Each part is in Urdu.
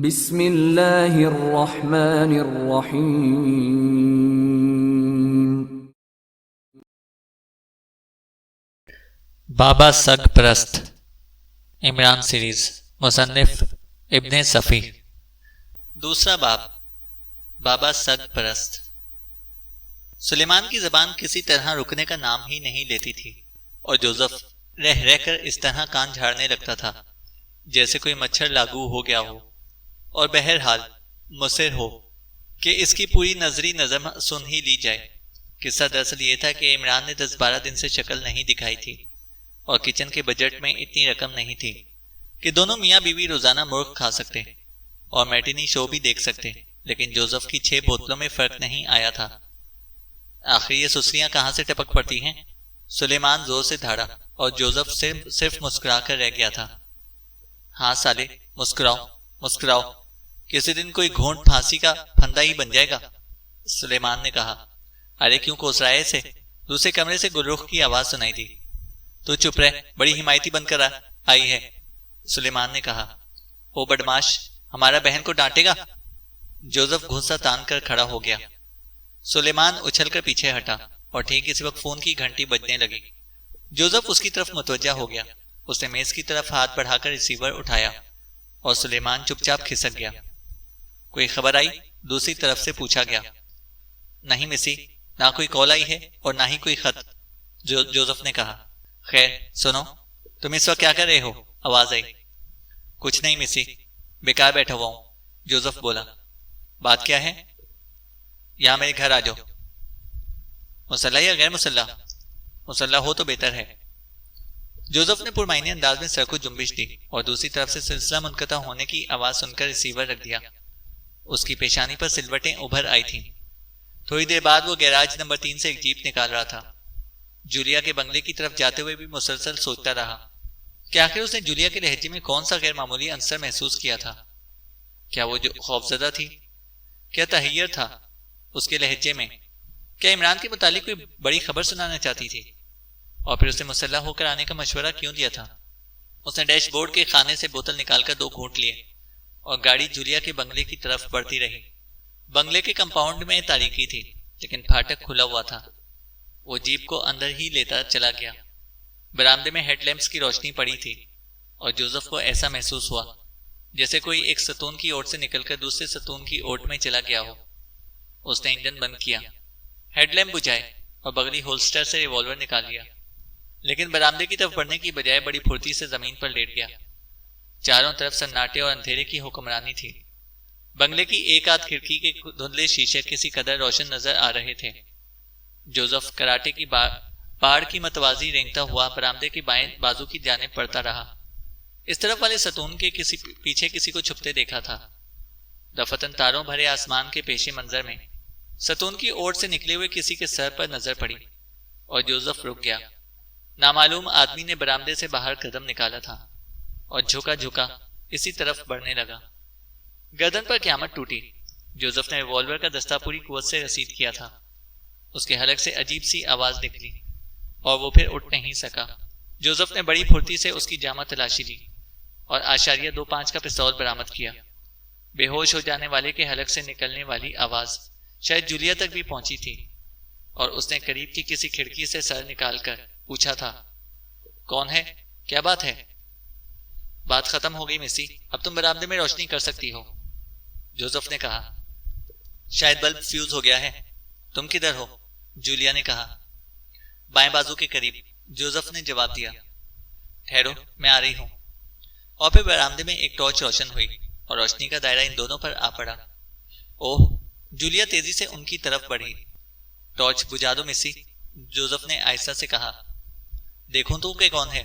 بسم اللہ الرحمن الرحیم۔ بابا سگ پرست عمران سیریز، مصنف ابن صفی۔ دوسرا باب، بابا سگ پرست۔ سلیمان کی زبان کسی طرح رکنے کا نام ہی نہیں لیتی تھی اور جوزف رہ رہ کر اس طرح کان جھاڑنے لگتا تھا جیسے کوئی مچھر لاگو ہو گیا ہو، اور بہرحال مصر ہو کہ اس کی پوری نظری نظم سن ہی لی جائے۔ قصہ دراصل یہ تھا کہ عمران نے 10-12 دن سے شکل نہیں دکھائی تھی اور کچن کے بجٹ میں اتنی رقم نہیں تھی کہ دونوں میاں بیوی روزانہ مرغ کھا سکتے اور میٹینی شو بھی دیکھ سکتے، لیکن جوزف کی 6 بوتلوں میں فرق نہیں آیا تھا۔ آخر یہ سسریاں کہاں سے ٹپک پڑتی ہیں؟ سلیمان زور سے دھاڑا اور جوزف صرف مسکرا کر رہ گیا تھا۔ ہاں سالے، مسکراؤ مسکراؤ، کسی دن کوئی گھونٹ پھانسی کا پھندا ہی بن جائے گا، سلیمان نے کہا۔ ارے کیوں کوس رہا ہے اسے؟ دوسرے کمرے سے گلرخ کی آواز سنائی دی۔ تو چپ رہ، بڑی حمایتی بن کر آئی ہے، سلیمان نے کہا۔ او بدماش، ہمارا بہن کو ڈانٹے گا؟ جوزف غصہ تان کر کھڑا ہو گیا۔ سلیمان اچھل کر پیچھے ہٹا اور ٹھیک اسی وقت فون کی گھنٹی بجنے لگی۔ جوزف اس کی طرف متوجہ ہو گیا۔ اس نے میز کی طرف ہاتھ بڑھا کر ریسیور اٹھایا اور سلیمان چپ چاپ کھسک گیا۔ کوئی خبر آئی؟ دوسری طرف سے پوچھا گیا۔ نہیں مسی، نہ کوئی کال آئی ہے اور نہ ہی کوئی خط، جوزف نے کہا۔ خیر سنو، تم اس وقت کیا کر رہے ہو؟ آواز آئی۔ کچھ نہیں مسی، بیکار بیٹھا ہوا ہوں، جوزف بولا۔ بات کیا ہے؟ یہاں میرے گھر آ جاؤ۔ مسلح یا غیر مسلح؟ مسلح ہو تو بہتر ہے۔ جوزف نے پرمعنی انداز میں سر کو جنبش دی اور دوسری طرف سے سلسلہ منقطع ہونے کی آواز سن کر ریسیور رکھ دیا۔ اس کی پیشانی پر سلوٹیں ابھر آئی تھیں۔ تھوڑی دیر بعد وہ گیراج نمبر 3 سے ایک جیپ نکال رہا تھا۔ جولیا کے بنگلے کی طرف جاتے ہوئے بھی مسلسل سوچتا رہا کہ آخر اس نے جولیا کے لہجے میں کون سا غیر معمولی عنصر محسوس کیا تھا۔ کیا وہ جو خوفزدہ تھی؟ کیا تحیر تھا اس کے لہجے میں؟ کیا عمران کے متعلق کوئی بڑی خبر سنانا چاہتی تھی؟ اور پھر اسے مسلح ہو کر آنے کا مشورہ کیوں دیا تھا؟ اس نے ڈیش بورڈ کے خانے سے بوتل نکال کر 2 گھونٹ لیے اور گاڑی جولیا کے بنگلے کی طرف بڑھتی رہی۔ بنگلے کے کمپاؤنڈ میں تاریکی تھی لیکن پھاٹک کھلا ہوا تھا۔ وہ جیپ کو اندر ہی لیتا چلا گیا۔ برآمدے میں ہیڈ لیمپس کی روشنی پڑی تھی اور جوزف کو ایسا محسوس ہوا جیسے کوئی ایک ستون کی اوٹ سے نکل کر دوسرے ستون کی اوٹ میں چلا گیا ہو۔ اس نے انجن بند کیا، ہیڈ لیمپ بجھائے اور بغلی ہولسٹر سے ریوالور نکال لیا، لیکن برآمدے کی طرف بڑھنے کی بجائے بڑی پھرتی سے زمین پر لیٹ گیا۔ چاروں طرف سناٹے اور اندھیرے کی حکمرانی تھی۔ بنگلے کی ایک آدھ کھڑکی کے دھندلے شیشے کسی قدر روشن نظر آ رہے تھے۔ جوزف کراٹے کی باڑ کی متوازی رینگتا ہوا برآمدے کے بائیں بازو کی جانب پڑتا رہا۔ اس طرف والے ستون کے پیچھے کسی کو چھپتے دیکھا تھا۔ دفتن تاروں بھرے آسمان کے پیشے منظر میں ستون کی اوٹ سے نکلے ہوئے کسی کے سر پر نظر پڑی اور جوزف رک گیا۔ نامعلوم آدمی نے برآمدے سے باہر قدم نکالا تھا اور جھکا جھکا اسی طرف بڑھنے لگا۔ گردن پر قیامت ٹوٹی۔ جوزف نے ریوالور کا دستہ پوری قوت سے رسید کیا تھا۔ اس کے حلق سے عجیب سی آواز نکلی اور وہ پھر اٹھ نہیں سکا۔ جوزف نے بڑی پھرتی سے اس کی جامہ تلاشی لی اور 0.25 کا پستول برآمد کیا۔ بے ہوش ہو جانے والے کے حلق سے نکلنے والی آواز شاید جولیا تک بھی پہنچی تھی اور اس نے قریب کی کسی کھڑکی سے سر نکال کر پوچھا تھا، کون ہے؟ کیا بات ہے؟ بات ختم ہو گئی مسی، اب تم برآمدے میں روشنی کر سکتی ہو، جوزف نے کہا۔ شاید بلب فیوز ہو گیا ہے۔ تم کدھر ہو؟ جولیا نے کہا۔ بائیں بازو کے قریب، جوزف نے جواب دیا۔ ٹھہرو، میں آ رہی ہوں۔ اور پھر برآمدے میں ایک ٹارچ روشن ہوئی اور روشنی کا دائرہ ان دونوں پر آ پڑا۔ اوہ، جولیا تیزی سے ان کی طرف بڑھی۔ ٹارچ بجھا دو مسی، جوزف نے آہستہ سے کہا۔ دیکھوں تو کہ کون ہے،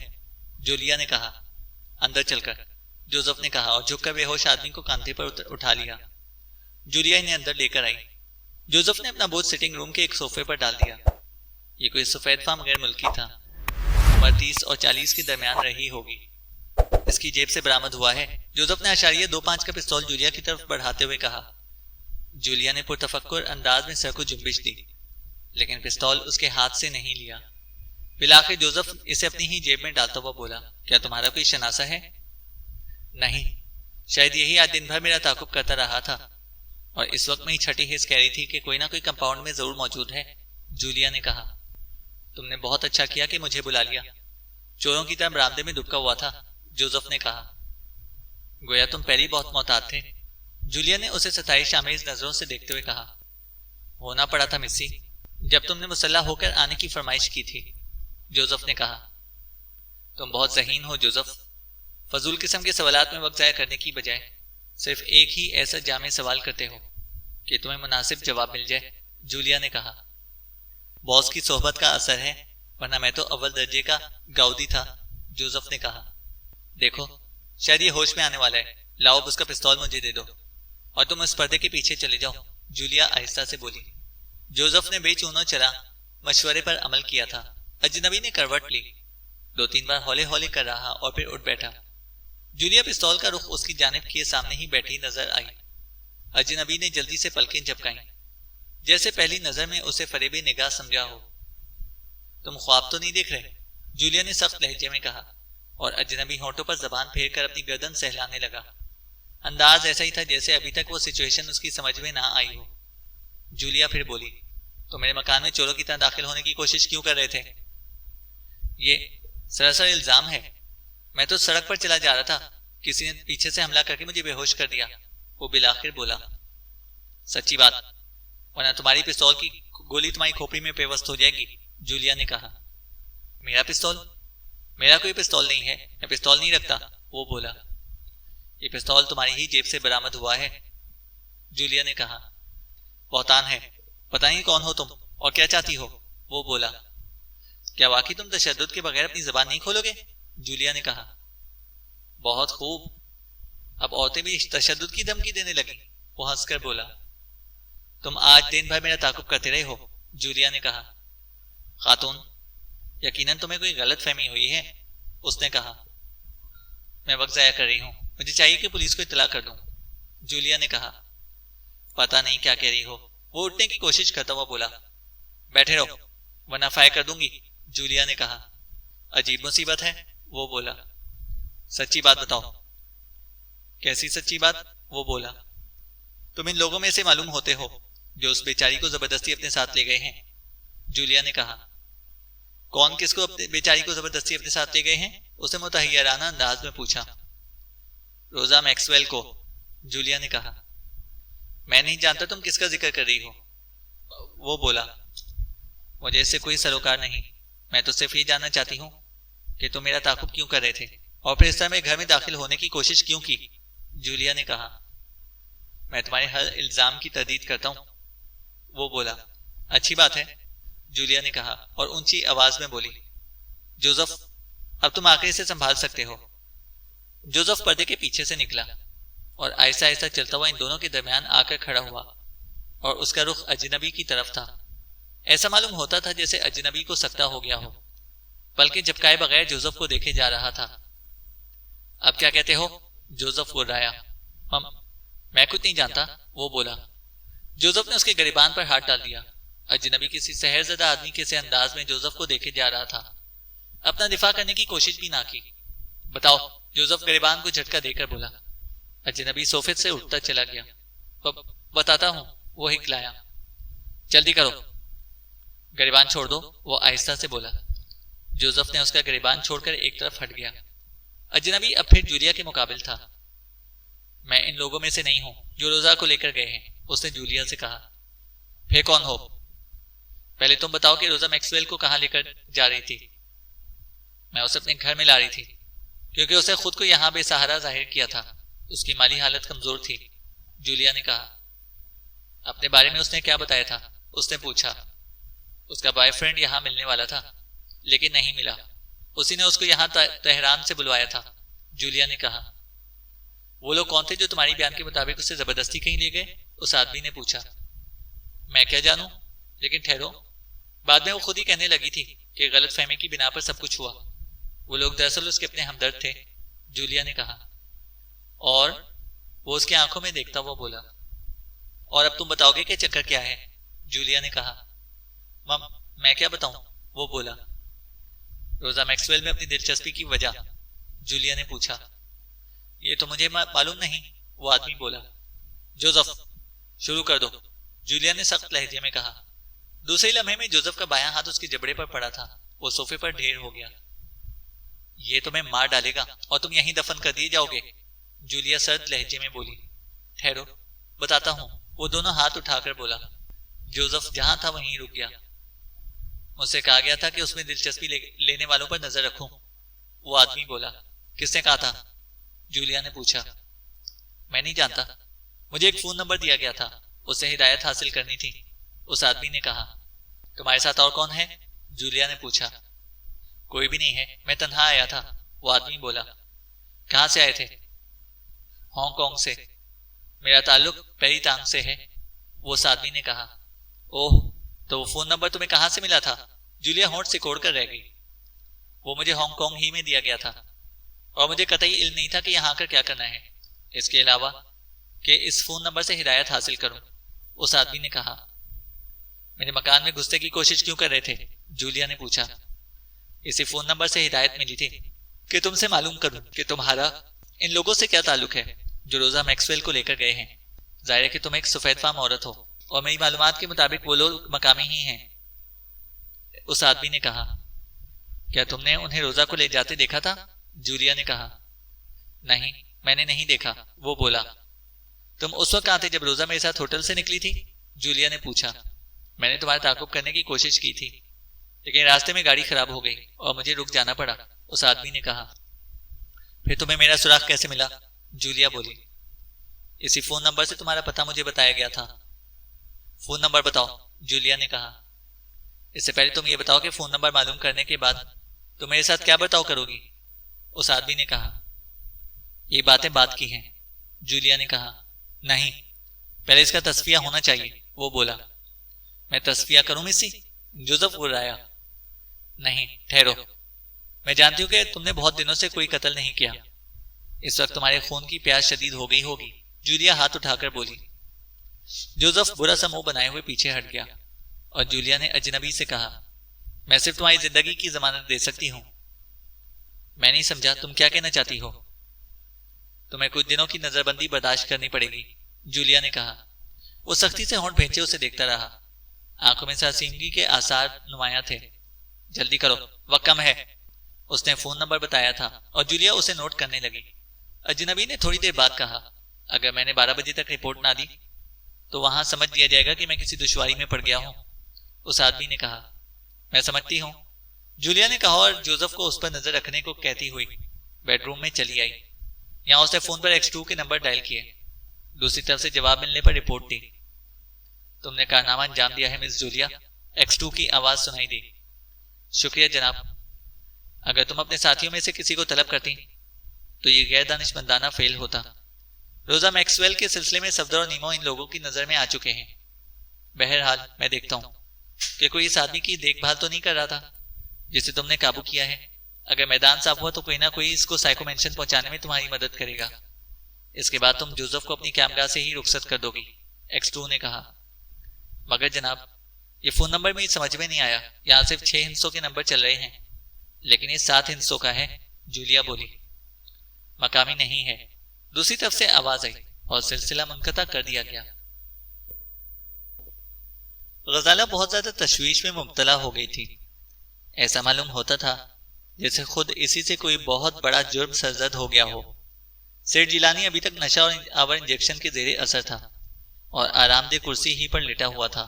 جولیا نے کہا۔ اندر چل کر، جوزف نے کہا اور جھک کر بے ہوش آدمی کو کاندھے پر اٹھا لیا۔ جولیا انہیں اندر لے کر آئی۔ جوزف نے اپنا بوجھ سٹنگ روم کے ایک صوفے پر ڈال دیا۔ یہ کوئی سفید فام غیر ملکی تھا، عمر 30 اور 40 کے درمیان رہی ہوگی۔ اس کی جیب سے برآمد ہوا ہے، جوزف نے 0.25 کا پستول جولیا کی طرف بڑھاتے ہوئے کہا۔ جولیا نے پرتفکر انداز میں سر کو جنبش دی لیکن پستول اس کے ہاتھ سے نہیں لیا۔ بالآخر جوزف اسے اپنی ہی جیب میں ڈالتا ہوا بولا، کیا تمہارا کوئی شناسہ ہے؟ نہیں، شاید یہی آج دن بھر میرا تعاقب کرتا رہا تھا اور اس وقت میں ہی چھٹی حس کہہ رہی تھی کہ کوئی نہ کوئی کمپاؤنڈ میں ضرور موجود ہے۔ جولیا نے کہا۔ تم نے بہت اچھا کیا کہ مجھے بلا لیا، چوروں کی طرح برآمدے میں دبکا ہوا تھا، جوزف نے کہا۔ گویا تم پہلے بہت محتاط تھے، جولیا نے اسے ستائش آمیز نظروں سے دیکھتے ہوئے کہا۔ ہونا پڑا تھا مسی، جب تم نے مسلح ہو کر آنے کی فرمائش کی تھی، جوزف نے کہا۔ تم بہت ذہین ہو جوزف، فضول قسم کے سوالات میں وقت ضائع کرنے کی بجائے صرف ایک ہی ایسا جامع سوال کرتے ہو کہ تمہیں مناسب جواب مل جائے، جولیا نے کہا۔ باس کی صحبت کا اثر ہے، ورنہ میں تو اول درجے کا گاؤدی تھا، جوزف نے کہا۔ دیکھو شاید یہ ہوش میں آنے والا ہے، لاؤ اب اس کا پستول مجھے دے دو اور تم اس پردے کے پیچھے چلے جاؤ، جولیا آہستہ سے بولی۔ جوزف نے بے چونو چرا مشورے پر عمل کیا تھا۔ اجنبی نے کروٹ لی، 2-3 بار ہولے ہولے کر رہا اور پھر اٹھ بیٹھا۔ جولیا پستول کا رخ اس کی جانب کیے سامنے ہی بیٹھی نظر آئی۔ اجنبی نے جلدی سے پلکیں جھپکائیں، جیسے پہلی نظر میں اسے فریبی نگاہ سمجھا ہو۔ تم خواب تو نہیں دیکھ رہے، جولیا نے سخت لہجے میں کہا، اور اجنبی ہونٹوں پر زبان پھیر کر اپنی گردن سہلانے لگا۔ انداز ایسا ہی تھا جیسے ابھی تک وہ سچویشن اس کی سمجھ میں نہ آئی ہو۔ جولیا پھر بولی، تو میرے مکان میں چوروں کی طرح داخل ہونے کی کوشش کیوں کر رہے تھے؟ یہ سراسر الزام ہے، میں تو سڑک پر چلا جا رہا تھا، کسی نے پیچھے سے حملہ کر کے مجھے بے ہوش کر دیا، وہ بالآخر بولا۔ سچی بات، ورنہ تمہاری پستول کی گولی تمہاری کھوپڑی میں پیوست ہو جائے گی، جولیا نے کہا۔ میرا پستول؟ میرا کوئی پستول نہیں ہے، میں پستول نہیں رکھتا، وہ بولا۔ یہ پستول تمہاری ہی جیب سے برآمد ہوا ہے، جولیا نے کہا۔ بہتان ہے، پتہ نہیں کون ہو تم اور کیا چاہتی ہو، وہ بولا۔ کیا واقعی تم تشدد کے بغیر اپنی زبان نہیں کھولو گے، جولیا نے کہا۔ بہت خوب، اب عورتیں بھی تشدد کی دھمکی دینے لگیں، وہ ہنس کر بولا۔ تم آج دن بھر میرا تعاقب کرتے رہے ہو، جولیا نے کہا۔ خاتون، یقیناً تمہیں کوئی غلط فہمی ہوئی ہے، اس نے کہا۔ میں وقت ضائع کر رہی ہوں، مجھے چاہیے کہ پولیس کو اطلاع کر دوں، جولیا نے کہا۔ پتہ نہیں کیا کہہ رہی ہو، وہ اٹھنے کی کوشش کرتا ہوا بولا۔ بیٹھے رہو ورنہ فائر کر دوں گی، جولیا نے کہا۔ عجیب مصیبت ہے، وہ بولا۔ سچی بات بتاؤ۔ کیسی سچی بات، وہ بولا۔ تم ان لوگوں میں سے معلوم ہوتے ہو جو اس بیچاری کو زبردستی اپنے ساتھ لے گئے ہیں، جولیا نے کہا۔ کون کس کو اپنے بیچاری کو زبردستی اپنے ساتھ لے گئے ہیں، اسے متحیرانہ انداز میں پوچھا۔ روزا میکسویل کو، جولیا نے کہا۔ میں نہیں جانتا تم کس کا ذکر کر رہی ہو، وہ بولا۔ مجھے اس سے کوئی سروکار نہیں، میں تو صرف یہ جاننا چاہتی ہوں کہ تم میرا تعاقب کیوں کر رہے تھے اور پھر اس طرح میرے گھر میں داخل ہونے کی کوشش کیوں کی، جولیا نے کہا۔ میں تمہارے ہر الزام کی تردید کرتا ہوں، وہ بولا۔ اچھی بات ہے، جولیا نے کہا اور اونچی آواز میں بولی۔ جوزف، اب تم آخر سے سنبھال سکتے ہو۔ جوزف پردے کے پیچھے سے نکلا اور آہستہ آہستہ چلتا ہوا ان دونوں کے درمیان آ کر کھڑا ہوا اور اس کا رخ اجنبی کی طرف تھا۔ ایسا معلوم ہوتا تھا جیسے اجنبی کو سکتہ ہو گیا ہو، بلکہ جھپکائے بغیر جوزف کو دیکھے جا رہا تھا۔ اب کیا کہتے ہو، جوزف گرایا۔ میں کچھ نہیں جانتا، وہ بولا۔ جوزف نے اس کے گریبان پر ہاتھ ڈال دیا۔ اجنبی کسی سحر زدہ آدمی کے سے انداز میں جوزف کو دیکھے جا رہا تھا، اپنا دفاع کرنے کی کوشش بھی نہ کی۔ بتاؤ، جوزف گریبان کو جھٹکا دے کر بولا۔ اجنبی صوفے سے اٹھتا چلا گیا۔ بتاتا ہوں، وہ ہکلایا۔ جلدی کرو، گریبان چھوڑ دو، وہ آہستہ سے بولا۔ جوزف نے اس کا گریبان چھوڑ کر ایک طرف ہٹ گیا۔ اجنبی اب پھر جولیا کے مقابل تھا۔ میں ان لوگوں میں سے نہیں ہوں جو روزا کو لے کر گئے ہیں، اس نے جولیا سے کہا۔ پھر کون ہو؟ پہلے تم بتاؤ کہ روزا میکسویل کو کہاں لے کر جا رہی تھی؟ میں اسے اپنے گھر میں لا رہی تھی، کیونکہ اسے خود کو یہاں بے سہارا ظاہر کیا تھا، اس کی مالی حالت کمزور تھی، جولیا نے کہا۔ اپنے بارے میں اس نے کیا بتایا تھا؟ اس نے پوچھا۔ اس کا بوائے فرینڈ یہاں ملنے والا تھا لیکن نہیں ملا، اسی نے اس کو یہاں تہران سے بلوایا تھا، جولیا نے کہا۔ وہ لوگ کون تھے جو تمہاری بیان کے مطابق اسے زبردستی کہیں لے گئے؟ اس آدمی نے پوچھا۔ میں کیا جانوں، لیکن ٹھہرو، بعد میں وہ خود ہی کہنے لگی تھی کہ غلط فہمی کی بنا پر سب کچھ ہوا۔ وہ لوگ دراصل اس کے اپنے ہمدرد تھے، جولیا نے کہا۔ اور وہ اس کی آنکھوں میں دیکھتا ہوا بولا۔ اور اب تم بتاؤ گے کہ چکر کیا ہے، جولیا نے کہا۔ میں کیا بتاؤں، وہ بولا۔ روزا میکسویل میں اپنی دلچسپی کی وجہ، جولیا نے پوچھا۔ یہ تو مجھے معلوم نہیں، وہ آدمی بولا۔ جوزف شروع کر دو، جولیا نے سخت لہجے میں کہا۔ دوسرے لمحے میں جوزف کا بایاں ہاتھ اس کے جبڑے پر پڑا تھا، وہ صوفے پر ڈھیر ہو گیا۔ یہ تمہیں مار ڈالے گا اور تم یہیں دفن کر دیے جاؤ گے، جولیا سرد لہجے میں بولی۔ ٹھہرو بتاتا ہوں، وہ دونوں ہاتھ اٹھا کر بولا۔ جوزف جہاں تھا وہیں رک گیا۔ مجھ سے کہا گیا تھا کہ اس میں دلچسپی لینے والوں پر نظر رکھوں، وہ آدمی بولا۔ کس نے کہا تھا؟ جولیا نے پوچھا۔ میں نہیں جانتا، مجھے ایک فون نمبر دیا گیا تھا، اس سے ہدایت حاصل کرنی تھی، اس آدمی نے کہا۔ تمہارے ساتھ اور کون ہے؟ جولیا نے پوچھا۔ کوئی بھی نہیں ہے، میں تنہا آیا تھا، وہ آدمی بولا۔ کہاں سے آئے تھے؟ ہانگ کانگ سے، میرا تعلق پیری تانگ سے ہے، وہ اس آدمی نے کہا۔ اوہ، تو وہ فون نمبر تمہیں کہاں سے ملا تھا؟ جولیا ہونٹ سکوڑ کر رہ گئی۔ وہ مجھے ہانگ کانگ ہی میں دیا گیا تھا، اور مجھے قطعی علم نہیں تھا کہ یہاں آ کر کیا کرنا ہے، اس کے علاوہ کہ اس فون نمبر سے ہدایت حاصل کروں، اس آدمی نے کہا۔ میرے مکان میں گھسنے کی کوشش کیوں کر رہے تھے؟ جولیا نے پوچھا۔ اسی فون نمبر سے ہدایت ملی تھی کہ تم سے معلوم کروں کہ تمہارا ان لوگوں سے کیا تعلق ہے جو روزہ میکسویل کو لے کر گئے ہیں۔ ظاہر ہے کہ تم ایک سفید فام عورت ہو، اور میری معلومات کے مطابق وہ لوگ مقامی ہی ہیں، اس آدمی نے کہا۔ کیا تم نے انہیں روزہ کو لے جاتے دیکھا تھا؟ جولیا نے کہا۔ نہیں، میں نے نہیں دیکھا، وہ بولا۔ تم اس وقت کہاں تھے جب روزہ میرے ساتھ ہوٹل سے نکلی تھی؟ جولیا نے پوچھا۔ میں نے تمہارا تعاقب کرنے کی کوشش کی تھی، لیکن راستے میں گاڑی خراب ہو گئی اور مجھے رک جانا پڑا، اس آدمی نے کہا۔ پھر تمہیں میرا سراغ کیسے ملا؟ جولیا بولی۔ اسی فون نمبر سے تمہارا پتہ مجھے بتایا گیا تھا۔ فون نمبر بتاؤ، جولیا نے کہا۔ اس سے پہلے تم یہ بتاؤ کہ فون نمبر معلوم کرنے کے بعد تم میرے ساتھ کیا برتاؤ کرو گی، اس آدمی نے کہا۔ یہ باتیں بات کی ہیں، جولیا نے کہا۔ نہیں، پہلے اس کا تصفیہ ہونا چاہیے، وہ بولا۔ میں تصفیہ کروں مسی؟ جوزف گرایا۔ نہیں، ٹھہرو، میں جانتی ہوں کہ تم نے بہت دنوں سے کوئی قتل نہیں کیا، اس وقت تمہارے خون کی پیاس شدید ہو گئی ہوگی، جولیا ہاتھ اٹھا کر بولی۔ جوزف برا سا منہ بنائے ہوئے پیچھے ہٹ گیا، اور جولیا نے اجنبی سے کہا، میں صرف تمہاری زندگی کی ضمانت دے سکتی ہوں۔ میں نہیں سمجھا تم کیا کہنا چاہتی ہو؟ تمہیں کچھ دنوں کی نظر بندی برداشت کرنی پڑے گی، جولیا نے کہا۔ وہ سختی سے ہونٹ بھینچے اسے دیکھتا رہا، آنکھوں میں سرسیمگی کے آثار نمایاں تھے۔ جلدی کرو، وقت کم ہے، اس نے فون نمبر بتایا تھا، اور جولیا اسے نوٹ کرنے لگی۔ اجنبی نے تھوڑی دیر بعد کہا، اگر میں نے 12 بجے تک رپورٹ نہ دی تو وہاں سمجھ لیا جائے گا کہ میں کسی دشواری میں پڑ گیا ہوں، اس آدمی نے کہا۔ میں سمجھتی ہوں، جولیا نے کہا، اور جوزف کو اس پر نظر رکھنے کو کہتی ہوئی بیڈ روم میں چلی آئی۔ یہاں اس نے فون پر X2 کے نمبر ڈائل کیے، دوسری طرف سے جواب ملنے پر رپورٹ دی۔ تم نے کارنامہ انجام دیا ہے مس جولیا، X2 کی آواز سنائی دی۔ شکریہ جناب، اگر تم اپنے ساتھیوں میں سے کسی کو طلب کرتی تو یہ غیر دانشمندانہ فیل ہوتا۔ روزہ میکسویل کے سلسلے میں صفدر اور نیمو ان لوگوں کی نظر میں آ چکے ہیں۔ بہرحال میں دیکھتا ہوں کہ کوئی اس آدمی کی دیکھ بھال تو نہیں کر رہا تھا جسے تم نے قابو کیا ہے۔ اگر میدان صاف ہوا تو کوئی نہ کوئی اس کو سائیکو مینشن پہنچانے میں تمہاری مدد کرے گا، اس کے بعد تم جوزف کو اپنی قیامگاہ سے ہی رخصت کر دو گی، X2 نے کہا۔ مگر جناب، یہ فون نمبر مجھے سمجھ میں نہیں آیا، یہاں صرف 6 ہندسوں کے نمبر چل رہے ہیں، لیکن یہ 7 ہندسوں کا ہے، جولیا بولی۔ مقامی نہیں ہے، دوسری طرف سے آواز آئی، اور سلسلہ منقطع کر دیا گیا۔ غزالہ بہت زیادہ تشویش میں مبتلا ہو گئی تھی، ایسا معلوم ہوتا تھا جیسے خود اسی سے کوئی بہت بڑا جرم سرزد ہو گیا ہو۔ سیٹ جیلانی ابھی تک نشہ اور آور انجیکشن کے زیر اثر تھا، اور آرام دہ کرسی ہی پر لیٹا ہوا تھا۔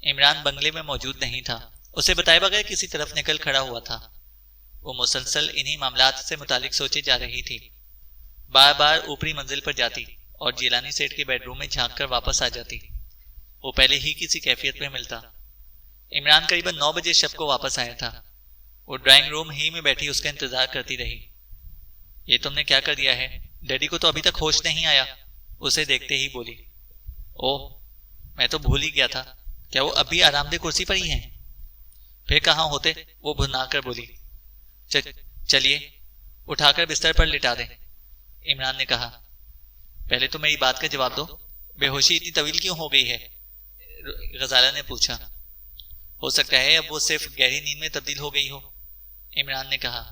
عمران بنگلے میں موجود نہیں تھا، اسے بتائے بغیر کسی طرف نکل کھڑا ہوا تھا۔ وہ مسلسل انہی معاملات سے متعلق سوچے جا رہی تھی، بار بار اوپری منزل پر جاتی اور جیلانی سیٹ کے بیڈ روم میں جھانک کر واپس آ جاتی۔ وہ پہلے ہی کسی کیفیت میں ملتا۔ عمران قریباً 9 بجے شب کو واپس آیا تھا۔ وہ ڈرائنگ روم ہی میں بیٹھی اس کا انتظار کرتی رہی۔ یہ تم نے کیا کر دیا ہے؟ ڈیڈی کو تو ابھی تک ہوش نہیں آیا، اسے دیکھتے ہی بولی۔ اوہ، میں تو بھول ہی گیا تھا، کیا وہ ابھی آرام دہ کرسی پر ہی ہیں؟ پھر کہاں ہوتے؟ وہ بھنا کر بولی۔ چلیے اٹھا کر بستر پر لٹا دیں، عمران نے کہا۔ پہلے تو میری بات کا جواب دو، بے ہوشی اتنی طویل کیوں ہو گئی ہے؟ غزالہ نے پوچھا۔ ہو سکتا ہے اب وہ صرف گہری نیند میں تبدیل ہو گئی ہو، عمران نے کہا۔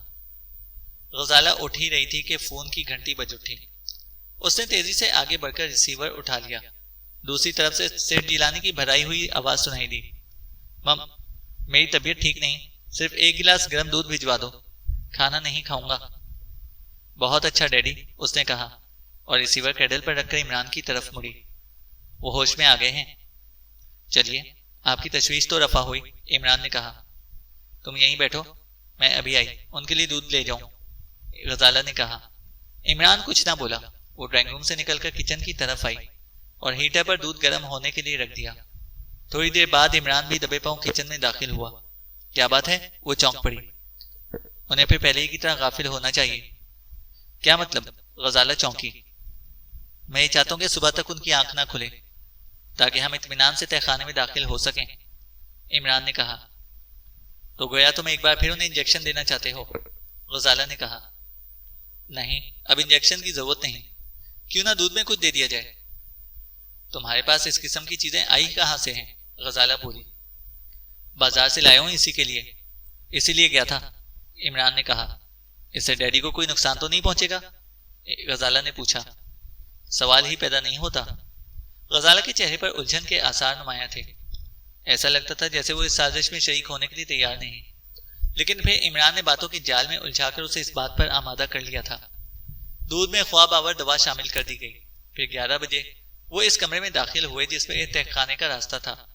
غزالہ اٹھ ہی رہی تھی کہ فون کی گھنٹی بج اٹھی۔ اس نے تیزی سے آگے بڑھ کر ریسیور اٹھا لیا۔ دوسری طرف سے سیٹھ جیلانی کی بھرائی ہوئی آواز سنائی دی۔ مم، میری طبیعت ٹھیک نہیں، صرف ایک گلاس گرم دودھ بھجوا دو، کھانا نہیں کھاؤں گا۔ بہت اچھا ڈیڈی، اس نے کہا اور ریسیور کیڈل پر رکھ کر عمران کی طرف مڑی۔ وہ ہوش میں آ گئے ہیں؟ چلیے، آپ کی تشویش تو رفع ہوئی، عمران نے کہا۔ تم یہیں بیٹھو، میں ابھی آئی، ان کے لیے دودھ لے جاؤں، غزالہ نے کہا۔ عمران کچھ نہ بولا۔ وہ ڈرائنگ روم سے نکل کر کچن کی طرف آئی اور ہیٹر پر دودھ گرم ہونے کے لیے رکھ دیا۔ تھوڑی دیر بعد عمران بھی دبے پاؤں کچن میں داخل ہوا۔ کیا بات ہے؟ وہ چونک پڑی۔ انہیں پھر پہلے کی طرح غافل ہونا چاہیے۔ کیا مطلب؟ غزالہ چونکی۔ میں یہ چاہتا ہوں کہ صبح تک ان کی آنکھ نہ کھلے تاکہ ہم اطمینان سے تہہ خانے میں داخل ہو سکیں، عمران نے کہا۔ تو گویا تم ایک بار پھر انہیں انجیکشن دینا چاہتے ہو، غزالہ نے کہا۔ نہیں، اب انجیکشن کی ضرورت نہیں، کیوں نہ دودھ میں کچھ دے دیا جائے۔ تمہارے پاس اس قسم کی چیزیں آئی کہاں سے ہیں؟ غزالہ بولی۔ بازار سے لایا ہوں اسی لیے گیا تھا، عمران نے کہا۔ اس سے ڈیڈی کو کوئی نقصان تو نہیں پہنچے گا؟ غزالہ نے پوچھا۔ سوال ہی پیدا نہیں ہوتا۔ غزالہ کے چہرے پر الجھن کے آثار نمایاں تھے۔ ایسا لگتا تھا جیسے وہ اس سازش میں شریک ہونے کے لیے تیار نہیں، لیکن پھر عمران نے باتوں کے جال میں الجھا کر اسے اس بات پر آمادہ کر لیا تھا۔ دودھ میں خواب آور دوا شامل کر دی گئی۔ پھر 11 بجے وہ اس کمرے میں داخل ہوئے جس میں تہہ خانے کا راستہ تھا۔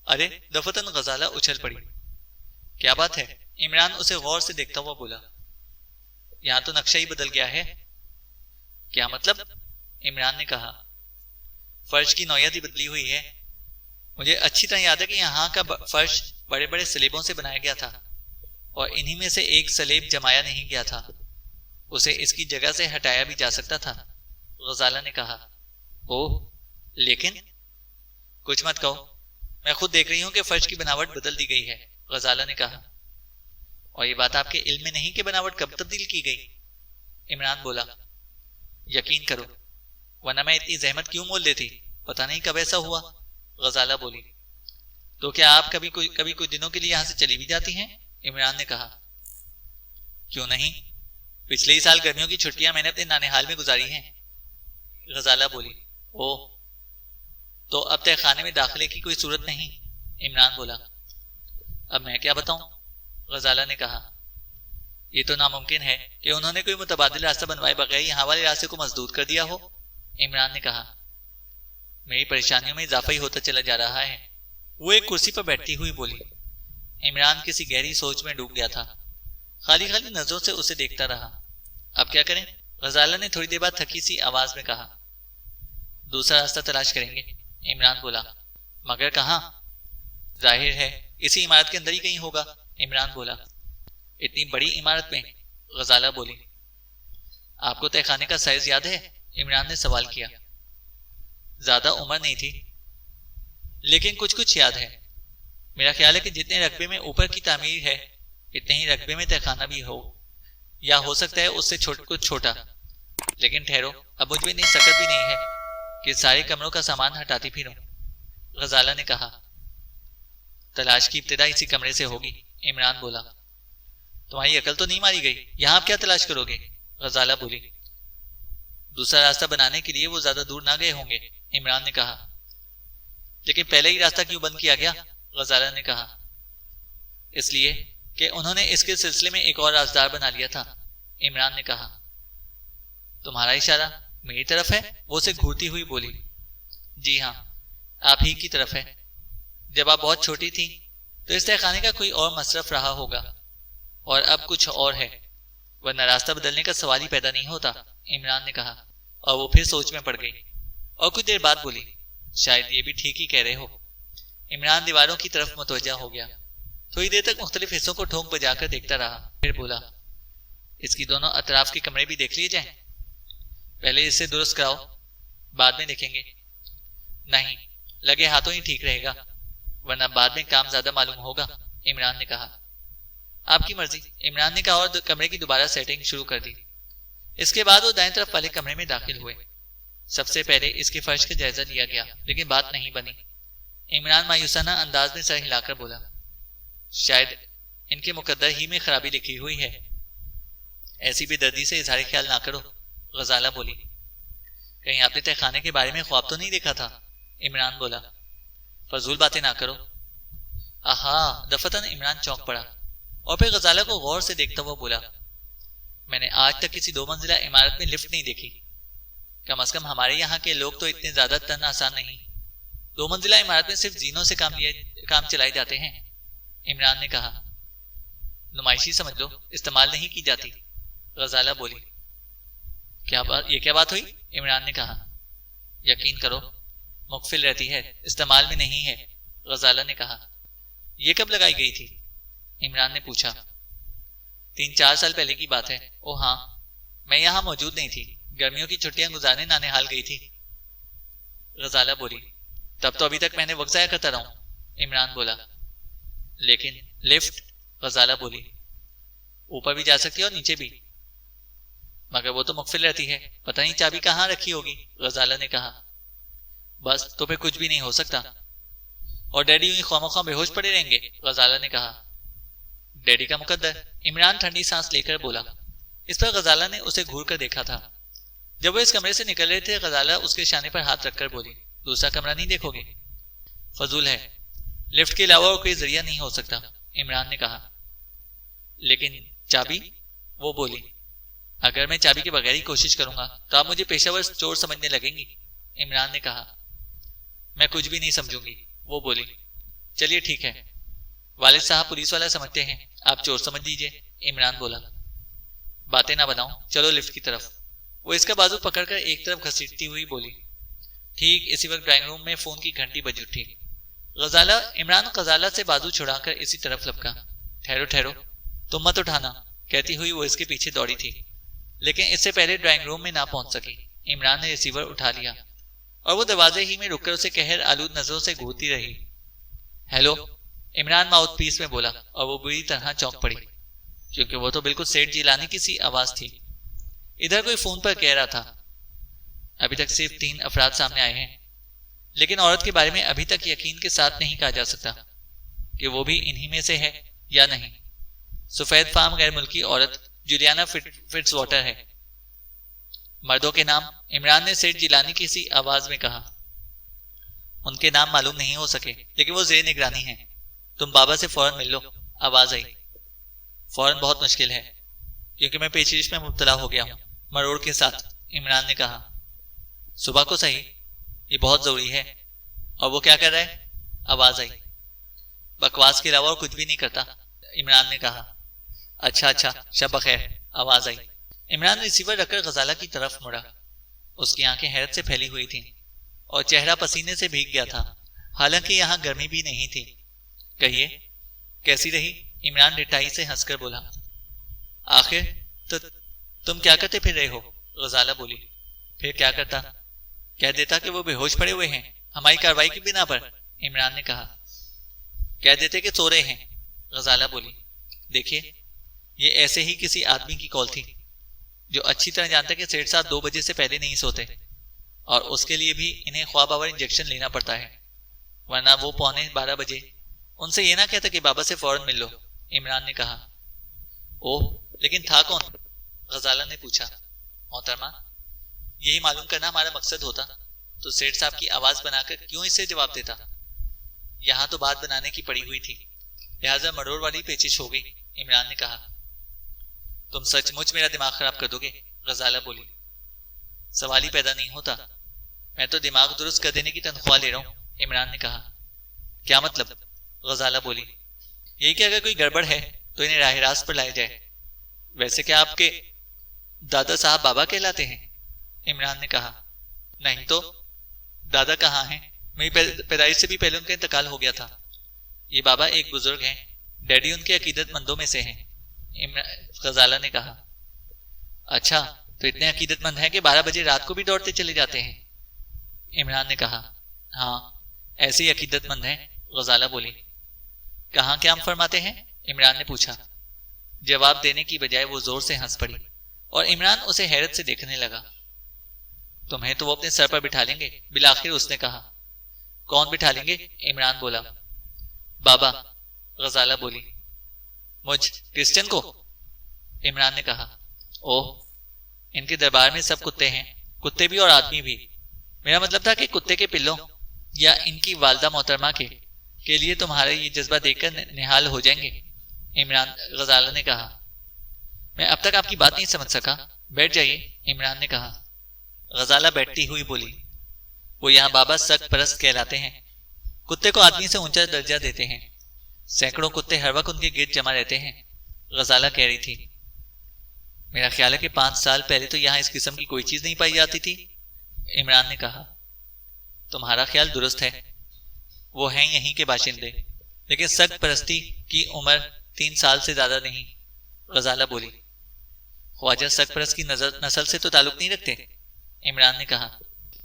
ارے دفتن غزالہ اچھل پڑی۔ کیا بات ہے؟ عمران اسے غور سے دیکھتا ہوا بولا۔ یہاں تو نقشہ ہی بدل گیا ہے۔ کیا مطلب؟ عمران نے کہا۔ فرش کی نوعیت ہی بدلی ہوئی ہے۔ مجھے اچھی طرح یاد ہے کہ یہاں کا فرش بڑے بڑے سلیبوں سے بنایا گیا تھا اور انہی میں سے ایک سلیب جمایا نہیں گیا تھا، اسے اس کی جگہ سے ہٹایا بھی جا سکتا تھا، غزالہ نے کہا۔ اوہ، لیکن کچھ مت کہو، میں خود دیکھ رہی ہوں کہ فرش کی بناوٹ بدل دی گئی ہے، غزالہ نے کہا۔ اور یہ بات آپ کے علم میں نہیں کہ بناوٹ کب تبدیل کی گئی؟ عمران بولا۔ یقین کرو، ورنہ میں اتنی زحمت کیوں مول لیتی، پتہ نہیں کب ایسا ہوا، غزالہ بولی۔ تو کیا آپ کبھی کچھ دنوں کے لیے یہاں سے چلی بھی جاتی ہیں؟ عمران نے کہا۔ کیوں نہیں، پچھلے ہی سال گرمیوں کی چھٹیاں میں نے اپنے نانیہال میں گزاری ہیں، غزالہ بولی۔ اوہ، تو اب تہہ خانے میں داخلے کی کوئی صورت نہیں، عمران بولا۔ اب میں کیا بتاؤں، غزالہ نے کہا۔ یہ تو ناممکن ہے کہ انہوں نے کوئی متبادل راستہ بنوائے بغیر یہاں والے راستے کو مسدود کر دیا ہو، عمران نے کہا۔ میری پریشانیوں میں اضافہ ہی ہوتا چلا جا رہا ہے، وہ ایک کرسی پر بیٹھتی ہوئی بولی۔ عمران کسی گہری سوچ میں ڈوب گیا تھا، خالی نظروں سے اسے دیکھتا رہا۔ اب کیا کریں؟ غزالہ نے تھوڑی دیر بعد تھکی سی آواز میں کہا۔ دوسرا راستہ تلاش کریں گے، عمران بولا۔ مگر کہاں؟ ظاہر ہے اسی عمارت کے اندر ہی کہیں ہوگا، عمران بولا۔ اتنی بڑی عمارت میں، غزالہ بولی۔ آپ کو تہہ خانے کا سائز یاد ہے؟ عمران نے سوال کیا۔ زیادہ عمر نہیں تھی، لیکن کچھ یاد ہے۔ میرا خیال ہے کہ جتنے رقبے میں اوپر کی تعمیر ہے اتنے ہی رقبے میں تہہ خانہ بھی ہو، یا ہو سکتا ہے اس سے کچھ چھوٹا۔ لیکن ٹھہرو، اب مجھ میں اتنی سکت بھی نہیں ہے کہ سارے کمروں کا سامان ہٹاتی پھروں، غزالہ نے کہا۔ تلاش کی ابتدا اسی کمرے سے ہوگی، عمران بولا۔ تمہاری عقل تو نہیں ماری گئی؟ یہاں آپ کیا تلاش کرو گے؟ غزالہ بولی۔ دوسرا راستہ بنانے کے لیے وہ زیادہ دور نہ گئے ہوں گے، عمران نے کہا۔ لیکن پہلے ہی راستہ کیوں بند کیا گیا؟ غزالہ نے کہا۔ اس لیے کہ انہوں نے اس کے سلسلے میں ایک اور رازدار بنا لیا تھا، عمران نے کہا۔ تمہارا اشارہ میری طرف ہے؟ وہ اسے گھورتی ہوئی بولی۔ جی ہاں، آپ ہی کی طرف ہے۔ جب آپ بہت چھوٹی تھی تو اس تہہ خانے کا کوئی اور مصرف رہا ہوگا، اور اب کچھ اور ہے، ورنہ راستہ بدلنے کا سوال ہی پیدا نہیں ہوتا، عمران نے کہا، اور وہ پھر سوچ میں پڑ گئی اور کچھ دیر بعد بولی۔ شاید یہ بھی ٹھیک ہی کہہ رہے ہو۔ عمران دیواروں کی طرف متوجہ ہو گیا، تھوڑی دیر تک مختلف حصوں کو ٹھونک بجا کر دیکھتا رہا، پھر بولا۔ اس کی دونوں اطراف کے کمرے بھی دیکھ لیے جائیں؟ پہلے اسے درست کراؤ، بعد میں دیکھیں گے۔ نہیں، لگے ہاتھوں ہی ٹھیک رہے گا، ورنہ بعد میں کام زیادہ معلوم ہوگا، عمران نے کہا۔ آپ کی مرضی، عمران نے کہا اور کمرے کی دوبارہ سیٹنگ شروع کر دی۔ اس کے بعد وہ دائیں طرف والے کمرے میں داخل ہوئے۔ سب سے پہلے اس کے فرش کا جائزہ لیا گیا، لیکن بات نہیں بنی۔ عمران مایوسانہ انداز میں سر ہلا کر بولا، شاید ان کے مقدر ہی میں خرابی لکھی ہوئی ہے۔ ایسی بے دردی سے اظہار خیال نہ کرو، غزالہ بولی۔ کہیں آپ نے تہ خانے کے بارے میں خواب تو نہیں دیکھا تھا؟ عمران بولا۔ فضول باتیں نہ کرو۔ آہا، دفتن عمران چونک پڑا اور پھر غزالہ کو غور سے دیکھتا ہوا بولا، میں نے آج تک کسی 2 منزلہ عمارت میں لفٹ نہیں دیکھی، کم از کم ہمارے یہاں کے لوگ تو اتنے زیادہ تن آسان نہیں۔ 2 منزلہ عمارت میں صرف زینوں سے کام چلائے جاتے ہیں، عمران نے کہا۔ نمائشی سمجھ لو، استعمال نہیں کی جاتی، غزالہ بولی۔ یہ کیا بات ہوئی؟ عمران نے کہا۔ یقین کرو، مقفل رہتی ہے، استعمال میں نہیں ہے، غزالہ نے کہا۔ یہ کب لگائی گئی تھی؟ عمران نے پوچھا۔ 3-4 سال پہلے کی بات ہے۔ او ہاں، میں یہاں موجود نہیں تھی، گرمیوں کی چھٹیاں گزارنے نانیہال گئی تھی، غزالہ بولی۔ تب تو ابھی تک میں نے وقت ضائع کرتا رہا ہوں، عمران بولا۔ لیکن لفٹ، غزالہ بولی، اوپر بھی جا سکتی ہے اور نیچے بھی، مگر وہ تو مقفل رہتی ہے، پتہ نہیں چابی کہاں رکھی ہوگی، غزالہ نے کہا۔ بس تو پھر کچھ بھی نہیں ہو سکتا، اور ڈیڈی یوں ہی خواہ بے ہوش پڑے رہیں گے، غزالہ نے کہا۔ ڈیڈی کا مقدر، عمران ٹھنڈی سانس لے کر بولا۔ اس پر غزالہ نے اسے گھور کر دیکھا تھا۔ جب وہ اس کمرے سے نکل رہے تھے، غزالہ اس کے شانے پر ہاتھ رکھ کر بولی، دوسرا کمرہ نہیں دیکھو گے؟ فضول ہے، لفٹ کے علاوہ اور کوئی ذریعہ نہیں ہو سکتا، عمران نے کہا۔ لیکن چابی، وہ بولی۔ اگر میں چابی کے بغیر ہی کوشش کروں گا تو آپ مجھے پیشہ ور چور سمجھنے لگیں گی، عمران نے کہا۔ میں کچھ بھی نہیں سمجھوں گی، وہ بولی۔ چلیے ٹھیک ہے، والد صاحب پولیس والا سمجھتے ہیں، آپ چور سمجھ لیجئے، عمران بولا۔ باتیں نہ بناؤ، چلو لفٹ کی طرف، وہ اس کا بازو پکڑ کر ایک طرف گھسیٹتی ہوئی بولی۔ ٹھیک اسی وقت ڈرائنگ روم میں فون کی گھنٹی بج اٹھی۔ عمران غزالہ سے بازو چھڑا کر اسی طرف لپکا۔ ٹھہرو ٹھہرو، تم مت اٹھانا، کہتی ہوئی وہ اس کے پیچھے دوڑی تھی، لیکن اس سے پہلے ڈرائنگ روم میں نہ پہنچ سکی۔ عمران نے ریسیور اٹھا لیا اور وہ دروازے ہی میں رک کر اسے قہر آلود نظروں سے گھورتی رہی۔ ہیلو، عمران ماؤتھ پیس میں بولا، اور وہ بری طرح چونک پڑی، کیونکہ وہ تو بالکل سیٹھ جیلانی کی سی آواز تھی۔ ادھر کوئی فون پر کہہ رہا تھا، ابھی تک صرف 3 افراد سامنے آئے ہیں، لیکن عورت کے بارے میں ابھی تک یقین کے ساتھ نہیں کہا جا سکتا کہ وہ بھی انہی میں سے ہے یا نہیں۔ سفید فام غیر ملکی عورت جولیانا فٹس واٹر ہے۔ مردوں کے نام، عمران نے سیٹھ جیلانی کی سی آواز میں کہا۔ ان کے نام معلوم نہیں ہو سکے، لیکن وہ زیر نگرانی ہیں، تم بابا سے فوراً مل لو، آواز آئی۔ فوراً بہت مشکل ہے، کیونکہ میں پیچیدگی میں مبتلا ہو گیا ہوں، مروڑ کے ساتھ، عمران نے کہا۔ صبح کو صحیح، یہ بہت ضروری ہے۔ اور وہ کیا کر رہا ہے؟ آواز آئی۔ بکواس کے علاوہ اور کچھ بھی نہیں کرتا، عمران نے کہا۔ اچھا، شب بخیر، آواز آئی۔ عمران ریسیور رکھ کر غزالہ کی طرف مڑا۔ اس کی آنکھیں حیرت سے پھیلی ہوئی تھیں اور چہرہ پسینے سے بھیگ گیا تھا، حالانکہ یہاں گرمی بھی نہیں تھی۔ کہیے، کیسی رہی؟ عمران ڈٹائی سے ہنس کر بولا۔ آخر تم کیا کرتے پھر رہے ہو؟ غزالہ بولی۔ پھر کیا کرتا؟ کہہ دیتا کہ وہ بے ہوش پڑے ہوئے ہیں ہماری کارروائی کی بنا پر، عمران نے کہا۔ کہہ دیتے کہ سو رہے ہیں، غزالہ بولی۔ دیکھیے، یہ ایسے ہی کسی آدمی کی کال تھی جو اچھی طرح جانتا ہے کہ سیٹھ صاحب 2 بجے سے پہلے نہیں سوتے، اور اس کے لیے بھی انہیں خواب آور انجیکشن لینا پڑتا ہے، ورنہ وہ 11:15 بجے ان سے یہ نہ کہتا کہ بابا سے فوراً مل لو، عمران نے کہا۔ اوہ، لیکن تھا کون؟ غزالہ نے پوچھا۔ محترمہ، یہی معلوم کرنا ہمارا مقصد ہوتا تو سیٹھ صاحب کی آواز بنا کر کیوں اس سے جواب دیتا؟ یہاں تو بات بنانے کی پڑی ہوئی تھی، لہٰذا مروڑ والی پیچش ہو گئی، عمران نے کہا۔ تم سچ مچ میرا دماغ خراب کر دو گے، غزالہ بولی۔ سوال ہی پیدا نہیں ہوتا، میں تو دماغ درست کر دینے کی تنخواہ لے رہا ہوں، عمران نے کہا۔ کیا مطلب؟ غزالہ بولی۔ یہی کہ اگر کوئی گڑبڑ ہے تو انہیں راہ راست پر لائے جائے۔ ویسے کیا آپ کے دادا صاحب بابا کہلاتے ہیں؟ عمران نے کہا۔ نہیں تو، دادا کہاں ہیں؟ میری پیدائش سے بھی پہلے ان کا انتقال ہو گیا تھا۔ یہ بابا ایک بزرگ ہیں، ڈیڈی ان کے عقیدت مندوں میں سے ہیں، غزالہ نے کہا۔ اچھا، تو اتنے عقیدت مند ہیں کہ 12 بجے رات کو بھی دوڑتے چلے جاتے ہیں، عمران نے کہا۔ ہاں، ایسے ہی عقیدت مند ہیں، غزالہ بولی۔ کہاں قیام فرماتے ہیں؟ عمران نے پوچھا۔ جواب دینے کی بجائے وہ زور سے ہنس پڑی اور عمران اسے حیرت سے دیکھنے لگا۔ تمہیں تو وہ اپنے سر پر بٹھا لیں گے، بالآخر اس نے کہا۔ کون بٹھا لیں گے؟ عمران بولا۔ بابا، غزالہ بولی۔ مجھ کرسچن کو؟ عمران نے کہا۔ اوہ، ان کے دربار میں سب کتے ہیں، کتے بھی اور آدمی بھی۔ میرا مطلب تھا کہ کتے کے پلوں یا ان کی والدہ محترمہ کے لیے تمہارا یہ جذبہ دیکھ کر نہال ہو جائیں گے، عمران غزالہ نے کہا۔ میں اب تک آپ کی بات نہیں سمجھ سکا، بیٹھ جائیے، عمران نے کہا۔ غزالہ بیٹھتی ہوئی بولی، وہ یہاں بابا سگ پرست کہلاتے ہیں، کتے کو آدمی سے اونچا درجہ دیتے ہیں، سینکڑوں کتے ہر وقت ان کے گرد جمع رہتے ہیں، غزالہ کہہ رہی تھی۔ میرا خیال ہے کہ 5 سال پہلے تو یہاں اس قسم کی کوئی چیز نہیں پائی جاتی تھی، عمران نے کہا۔ تمہارا خیال درست ہے، وہ ہیں یہیں کے باشندے، لیکن سگ پرستی کی عمر 3 سال سے زیادہ نہیں، غزالہ بولی۔ خواجہ سگ پرست کی نسل سے تو تعلق نہیں رکھتے، عمران نے کہا۔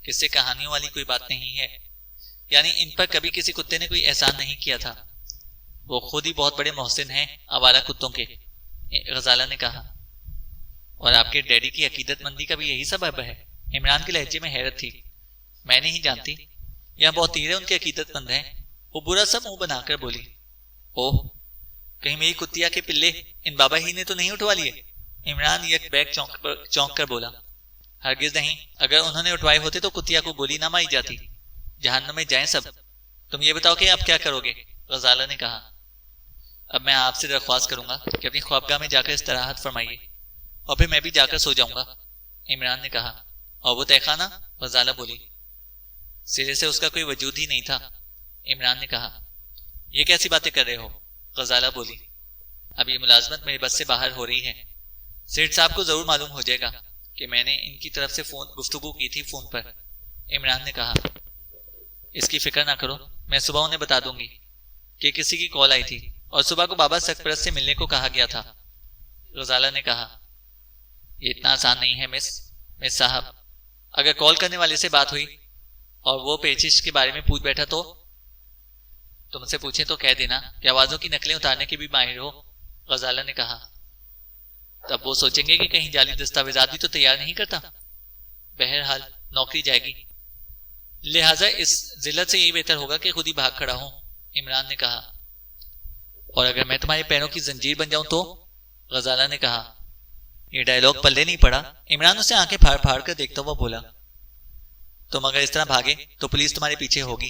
کس سے کہانیوں والی کوئی بات نہیں ہے، یعنی ان پر کبھی کسی کتے نے کوئی احسان نہیں کیا تھا، وہ خود ہی بہت بڑے محسن ہیں آوارہ کتوں کے، غزالہ نے کہا۔ اور آپ کے ڈیڈی کی عقیدت مندی کا بھی یہی سبب ہے، عمران کے لہجے میں حیرت تھی۔ میں نہیں جانتی، یہاں بہت تیرے ان کے عقیدت مند ہیں، وہ برا سا منہ بنا کر بولی۔ اوہ، کہیں میری کتیا کے پلے ان بابا ہی نے تو نہیں اٹھوا لیے، عمران یک بیک چونک کر بولا۔ ہرگز نہیں، اگر انہوں نے اٹھوائے ہوتے تو کتیا کو گولی نہ ماری جاتی، جہنم میں جائیں سب۔ تم یہ بتاؤ کہ اب کیا کرو گے، غزالہ نے کہا۔ اب میں آپ سے درخواست کروں گا کہ اپنی خوابگاہ میں جا کر استراحت فرمائیے، اور پھر میں بھی جا کر سو جاؤں گا، عمران نے کہا۔ اور وہ تہہ خانہ، غزالہ بولی۔ سرے سے اس کا کوئی وجود ہی نہیں تھا، عمران نے کہا۔ یہ کیسی باتیں کر رہے ہو، غزالہ بولی۔ اب یہ ملازمت میرے بس سے باہر ہو رہی ہے، سیٹھ صاحب کو ضرور معلوم ہو جائے گا کہ میں نے ان کی طرف سے گفتگو کی تھی فون پر، عمران نے کہا۔ اس کی فکر نہ کرو، میں صبح انہیں بتا دوں گی کہ کسی کی کال آئی تھی اور صبح کو بابا سگ پرست سے ملنے کو کہا گیا تھا، غزالہ نے کہا۔ یہ اتنا آسان نہیں ہے مس صاحب، اگر کال کرنے والے سے بات ہوئی اور وہ پیچش کے بارے میں پوچھ بیٹھا تو تم سے پوچھیں تو کہہ دینا کہ آوازوں کی نقلیں اتارنے کے بھی ماہر ہو، غزالہ نے کہا۔ تب وہ سوچیں گے کہ کہیں جعلی دستاویزات بھی تو تیار نہیں کرتا، بہرحال نوکری جائے گی، لہٰذا اس ذلت سے یہ بہتر ہوگا کہ خود ہی بھاگ کھڑا ہوں، عمران نے کہا۔ اور اگر میں تمہارے پیروں کی زنجیر بن جاؤں تو، غزالہ نے کہا۔ یہ ڈائلاگ پلے نہیں پڑا، عمران اسے آنکھیں پھاڑ پھاڑ کر دیکھتا ہوا بولا۔ تم اگر اس طرح بھاگے تو پولیس تمہارے پیچھے ہوگی،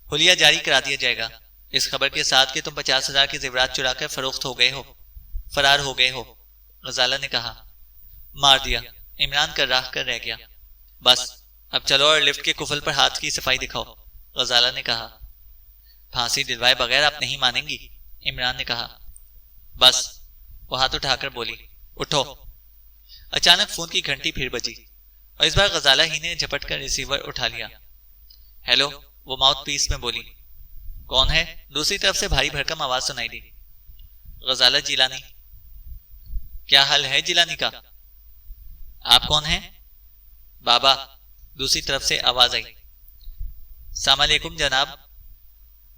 حلیہ جاری کرا دیا جائے گا، اس خبر کے ساتھ کہ تم 50,000 کے زیورات چرا کر فرار ہو گئے ہو، غزالہ نے کہا۔ مار دیا، عمران کر راہ کر رہ گیا۔ بس اب چلو اور لفٹ کے کفل پر ہاتھ کی صفائی دکھاؤ، غزالہ نے کہا۔ پھانسی دلوائے بغیر آپ نہیں مانیں گی، عمران نے کہا۔ بس، وہ ہاتھ اٹھا کر بولی۔ اٹھو۔ اچانک فون کی گھنٹی پھر بجی اور اس بار غزالہ ہی نے جھپٹ کر ریسیور اٹھا لیا۔ ہیلو، وہ ماؤتھ پیس میں بولی۔ کون ہے؟ دوسری طرف سے بھاری بھرکم آواز سنائی دی۔ غزالہ جیلانی۔ کیا حال ہے جیلانی کا؟ آپ کون ہیں؟ بابا، دوسری طرف سے آواز آئی۔ السلام علیکم جناب،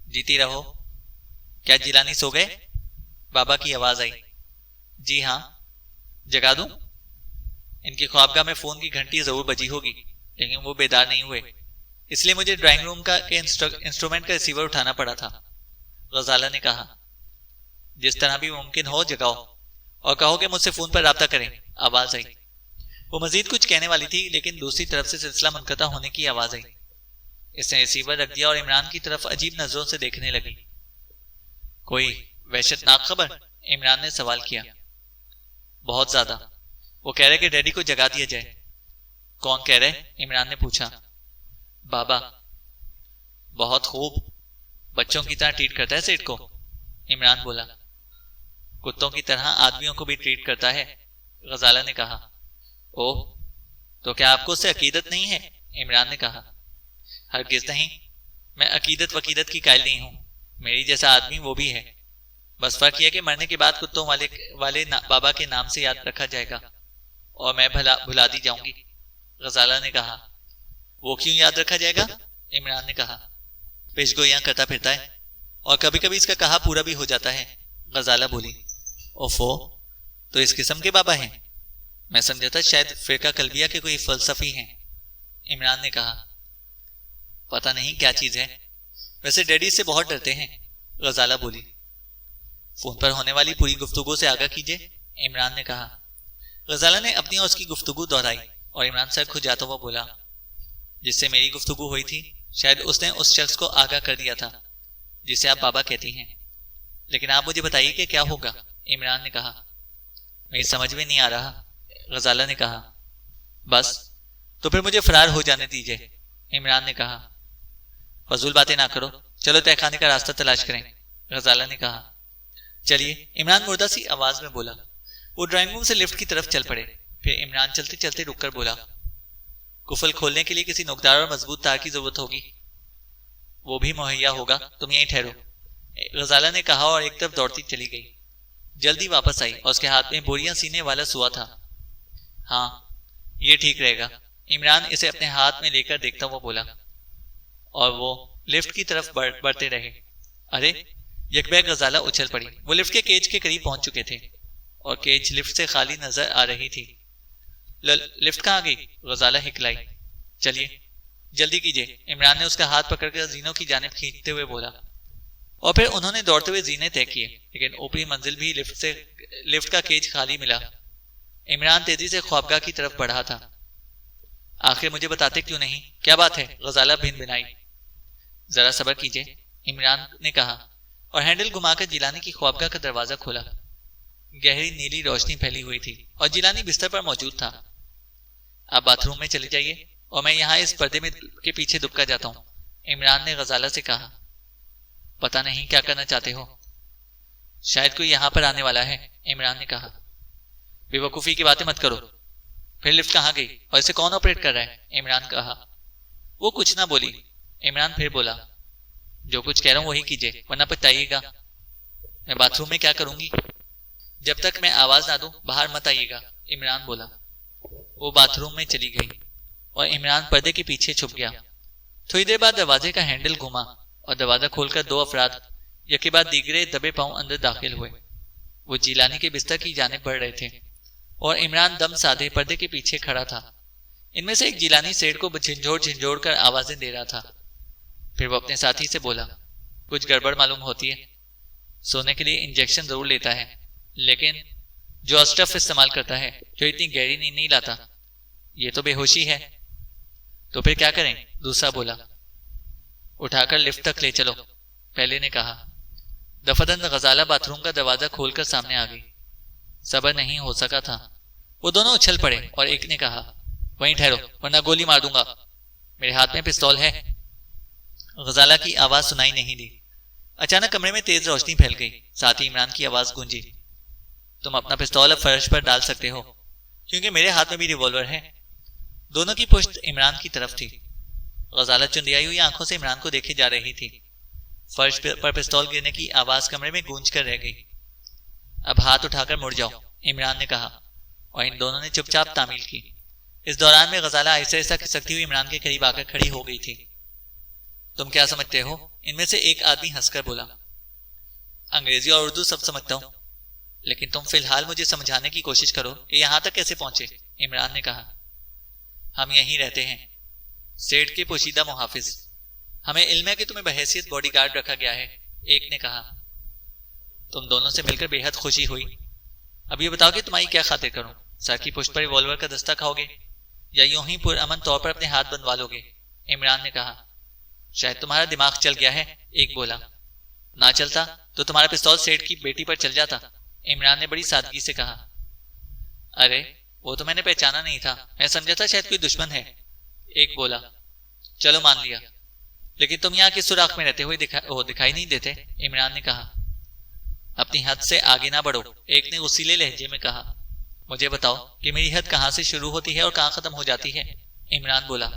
جیتی رہو۔ کیا جیلانی سو گئے؟ بابا کی آواز آئی۔ جی ہاں، جگا دوں؟ ان کی خوابگاہ میں فون کی گھنٹی ضرور بجی ہوگی، لیکن وہ بیدار نہیں ہوئے، اس لیے مجھے ڈرائنگ روم کا انسٹرومنٹ کا ریسیور اٹھانا پڑا تھا، غزالہ نے کہا۔ جس طرح بھی ممکن ہو جگاؤ اور کہو کہ مجھ سے فون پر رابطہ کریں، آواز آئی۔ وہ مزید کچھ کہنے والی تھی، لیکن دوسری طرف سے سلسلہ منقطع ہونے کی آواز آئی۔ اس نے ریسیور رکھ دیا اور عمران کی طرف عجیب نظروں سے دیکھنے لگی۔ کوئی وحشتناک خبر؟ عمران نے سوال کیا۔ بہت زیادہ، وہ کہہ رہے کہ ڈیڈی کو جگا دیا جائے۔ کون کہہ رہے؟ عمران نے پوچھا۔ بابا۔ بہت خوب، بچوں کی طرح ٹریٹ کرتا ہے سیٹ کو، عمران بولا۔ کتوں کی طرح آدمیوں کو بھی ٹریٹ کرتا ہے، غزالہ نے کہا۔ اوہ، تو کیا آپ کو اس سے عقیدت نہیں ہے؟ عمران نے کہا۔ ہرگز نہیں، میں عقیدت وقیدت کی قائل نہیں ہوں، میری جیسا آدمی وہ بھی ہے، بس فرق یہ کہ مرنے کے بعد کتوں والے بابا کے نام سے یاد رکھا جائے گا اور میں بھلا دی جاؤں گی، غزالہ نے کہا۔ وہ کیوں یاد رکھا جائے گا؟ عمران نے کہا۔ پیشگوئیاں کرتا پھرتا ہے اور کبھی کبھی اس کا کہا پورا بھی ہو جاتا ہے، غزالہ بولی۔ اوفو، تو اس قسم کے بابا ہیں؟ میں سمجھا تھا شاید فرقہ قلبیہ کے کوئی فلسفی ہیں، عمران نے کہا۔ پتہ نہیں کیا چیز ہے، ویسے ڈیڈی سے بہت ڈرتے ہیں، غزالہ بولی۔ فون پر ہونے والی پوری گفتگو سے آگاہ کیجیے، عمران نے کہا۔ غزالہ نے اپنی اور اس کی گفتگو دہرائی اور عمران سر کھجاتا جاتا ہوا بولا، جس سے میری گفتگو ہوئی تھی شاید اس نے اس شخص کو آگاہ کر دیا تھا جسے آپ بابا کہتی ہیں، لیکن آپ مجھے بتائیے کہ کیا ہوگا؟ عمران نے کہا۔ میری سمجھ میں نہیں آ رہا، غزالہ نے کہا۔ بس تو پھر مجھے فرار ہو جانے دیجیے، عمران نے کہا۔ فضول باتیں نہ کرو، چلو تہہ خانے کا راستہ تلاش کریں، غزالہ نے کہا۔ چلیے، عمران مردہ سی آواز میں بولا۔ وہ ڈرائنگ روم سے لفٹ کی طرف چل پڑے۔ پھر عمران چلتے چلتے رک کر بولا، قفل کھولنے کے لیے کسی نوکدار اور مضبوط تار کی ضرورت ہوگی، وہ بھی مہیا ہوگا، تم یہیں ٹھہرو، غزالہ نے کہا اور ایک طرف دوڑتی چلی گئی۔ جلدی واپس آئی اور اس کے ہاتھ میں بوریاں سینے والا سوا تھا۔ ہاں یہ ٹھیک رہے گا، عمران اسے اپنے ہاتھ میں لے کر دیکھتا ہوا بولا، اور وہ لفٹ کی طرف بڑھتے رہے۔ ارے یکبیک غزالہ اچھل پڑی۔ وہ لفٹ کے کیج کے قریب پہنچ چکے تھے اور کیج لفٹ سے خالی نظر آ رہی تھی۔ لفٹ کہاں گئی؟ غزالہ ہکلائی۔ چلیے جلدی کیجیے، عمران نے اس کا ہاتھ پکڑ کر زینوں کی جانب کھینچتے ہوئے بولا، اور پھر انہوں نے دوڑتے ہوئے زینے طے کیے، لیکن اوپری منزل بھی لفٹ کا کیج خالی ملا۔ عمران تیزی سے خوابگاہ کی طرف بڑھا تھا۔ آخر مجھے بتاتے کیوں نہیں؟ کیا بات ہے؟ غزالہ بھن بھنائی۔ ذرا صبر کیجیے، عمران نے کہا، اور ہینڈل گھما کر جیلانی کی خوابگاہ کا دروازہ کھولا۔ گہری نیلی روشنی پھیلی ہوئی تھی اور جیلانی بستر پر موجود تھا۔ آپ باتھ روم میں چلے جائیے اور میں یہاں اس پردے میں کے پیچھے دبکا جاتا ہوں، عمران نے غزالہ سے کہا۔ پتہ نہیں کیا کرنا چاہتے ہو؟ شاید کوئی یہاں پر آنے والا ہے، عمران نے کہا۔ بے وقوفی کی باتیں مت کرو۔ پھر لفٹ کہاں گئی اور اسے کون آپریٹ کر رہا ہے؟ عمران کہا۔ وہ کچھ نہ بولی۔ عمران پھر بولا، جو کچھ کہہ رہا ہوں وہی کیجیے ورنہ پچھتائیے گا۔ میں باتھ روم میں کیا کروں گی؟ جب تک میں آواز نہ دوں باہر مت آئیے گا، عمران بولا۔ وہ باتھ روم میں چلی گئی اور عمران پردے کے پیچھے چھپ گیا۔ تھوڑی دیر بعد دروازے کا ہینڈل گھوما اور دروازہ کھول کر دو افراد یکے بعد دیگرے دبے پاؤں اندر داخل ہوئے۔ وہ جیلانی کے بستر کی جانب بڑھ رہے تھے اور عمران دم سادھے پردے کے پیچھے کھڑا تھا۔ ان میں سے ایک جیلانی سیٹ کو جھنجھوڑ کر آوازیں دے رہا تھا۔ پھر وہ اپنے ساتھی سے بولا، کچھ گڑبڑ معلوم ہوتی ہے؟ سونے کے لیے انجیکشن ضرور لیتا ہے، لیکن جو اسٹف استعمال کرتا ہے جو اتنی گہری نیند نہیں لاتا، یہ تو بے ہوشی ہے۔ تو پھر کیا کریں؟ دوسرا بولا۔ اٹھا کر لفٹ تک لے چلو، پہلے نے کہا۔ دفعتاً غزالہ باتھ روم کا دروازہ کھول کر سامنے آ گئی۔ صبر نہیں ہو سکا تھا، وہ دونوں اچھل پڑے اور ایک نے کہا، وہیں ٹھہرو ورنہ گولی مار دوں گا، میرے ہاتھ میں پستول ہے۔ غزالہ کی آواز سنائی نہیں دی۔ اچانک کمرے میں تیز روشنی پھیل گئی، ساتھ ہی عمران کی آواز گونجی، تم اپنا پستول اب فرش پر ڈال سکتے ہو کیونکہ میرے ہاتھ میں بھی ریوالور ہے۔ دونوں کی پشت عمران کی طرف تھی۔ غزالہ چندیائی ہوئی آنکھوں سے عمران کو دیکھے جا رہی تھی۔ فرش پر پستول گرنے کی آواز کمرے میں گونج کر رہ گئی۔ اب ہاتھ اٹھا کر مڑ جاؤ، عمران نے کہا، اور ان دونوں نے چپ چاپ تعمیل کی۔ اس دوران میں غزالہ آہستہ آہستہ کھسکتی ہوئی عمران کے قریب آ کر کھڑی ہو گئی تھی۔ تم کیا سمجھتے ہو؟ ان میں سے ایک آدمی ہنس کر بولا۔ انگریزی اور اردو سب سمجھتا ہوں، لیکن تم فی الحال مجھے سمجھانے کی کوشش کرو کہ یہاں تک کیسے پہنچے، عمران نے کہا۔ ہم یہیں رہتے ہیں، سیٹ کے پوشیدہ محافظ، ہمیں علم ہے کہ تمہیں بحیثیت باڈی گارڈ رکھا گیا ہے، ایک نے کہا۔ تم دونوں سے مل کر بے حد خوشی ہوئی۔ اب یہ بتاؤ کہ تمہاری کیا خاطر کروں؟ سر کی پشت پر ریوالور کا دستہ کھاؤ گے یا یوں ہی پرامن طور پر اپنے ہاتھ بنوا لو گے؟ عمران نے کہا۔ شاید تمہارا دماغ چل گیا ہے، ایک بولا۔ نہ چلتا تو تمہارا پستول سیٹ کی بیٹی پر چل جاتا، عمران نے بڑی سادگی سے کہا۔ ارے وہ تو میں نے پہچانا نہیں تھا، میں سمجھا تھا شاید کوئی دشمن ہے، ایک بولا۔ چلو مان لیا، لیکن تم یہاں کس سوراخ میں رہتے ہوئے دکھائی نہیں دیتے، عمران نے کہا۔ اپنی حد سے آگے نہ بڑھو، ایک نے غصیلے لہجے میں کہا۔ مجھے بتاؤ کہ میری حد کہاں سے شروع ہوتی ہے اور کہاں ختم ہو جاتی ہے، عمران بولا۔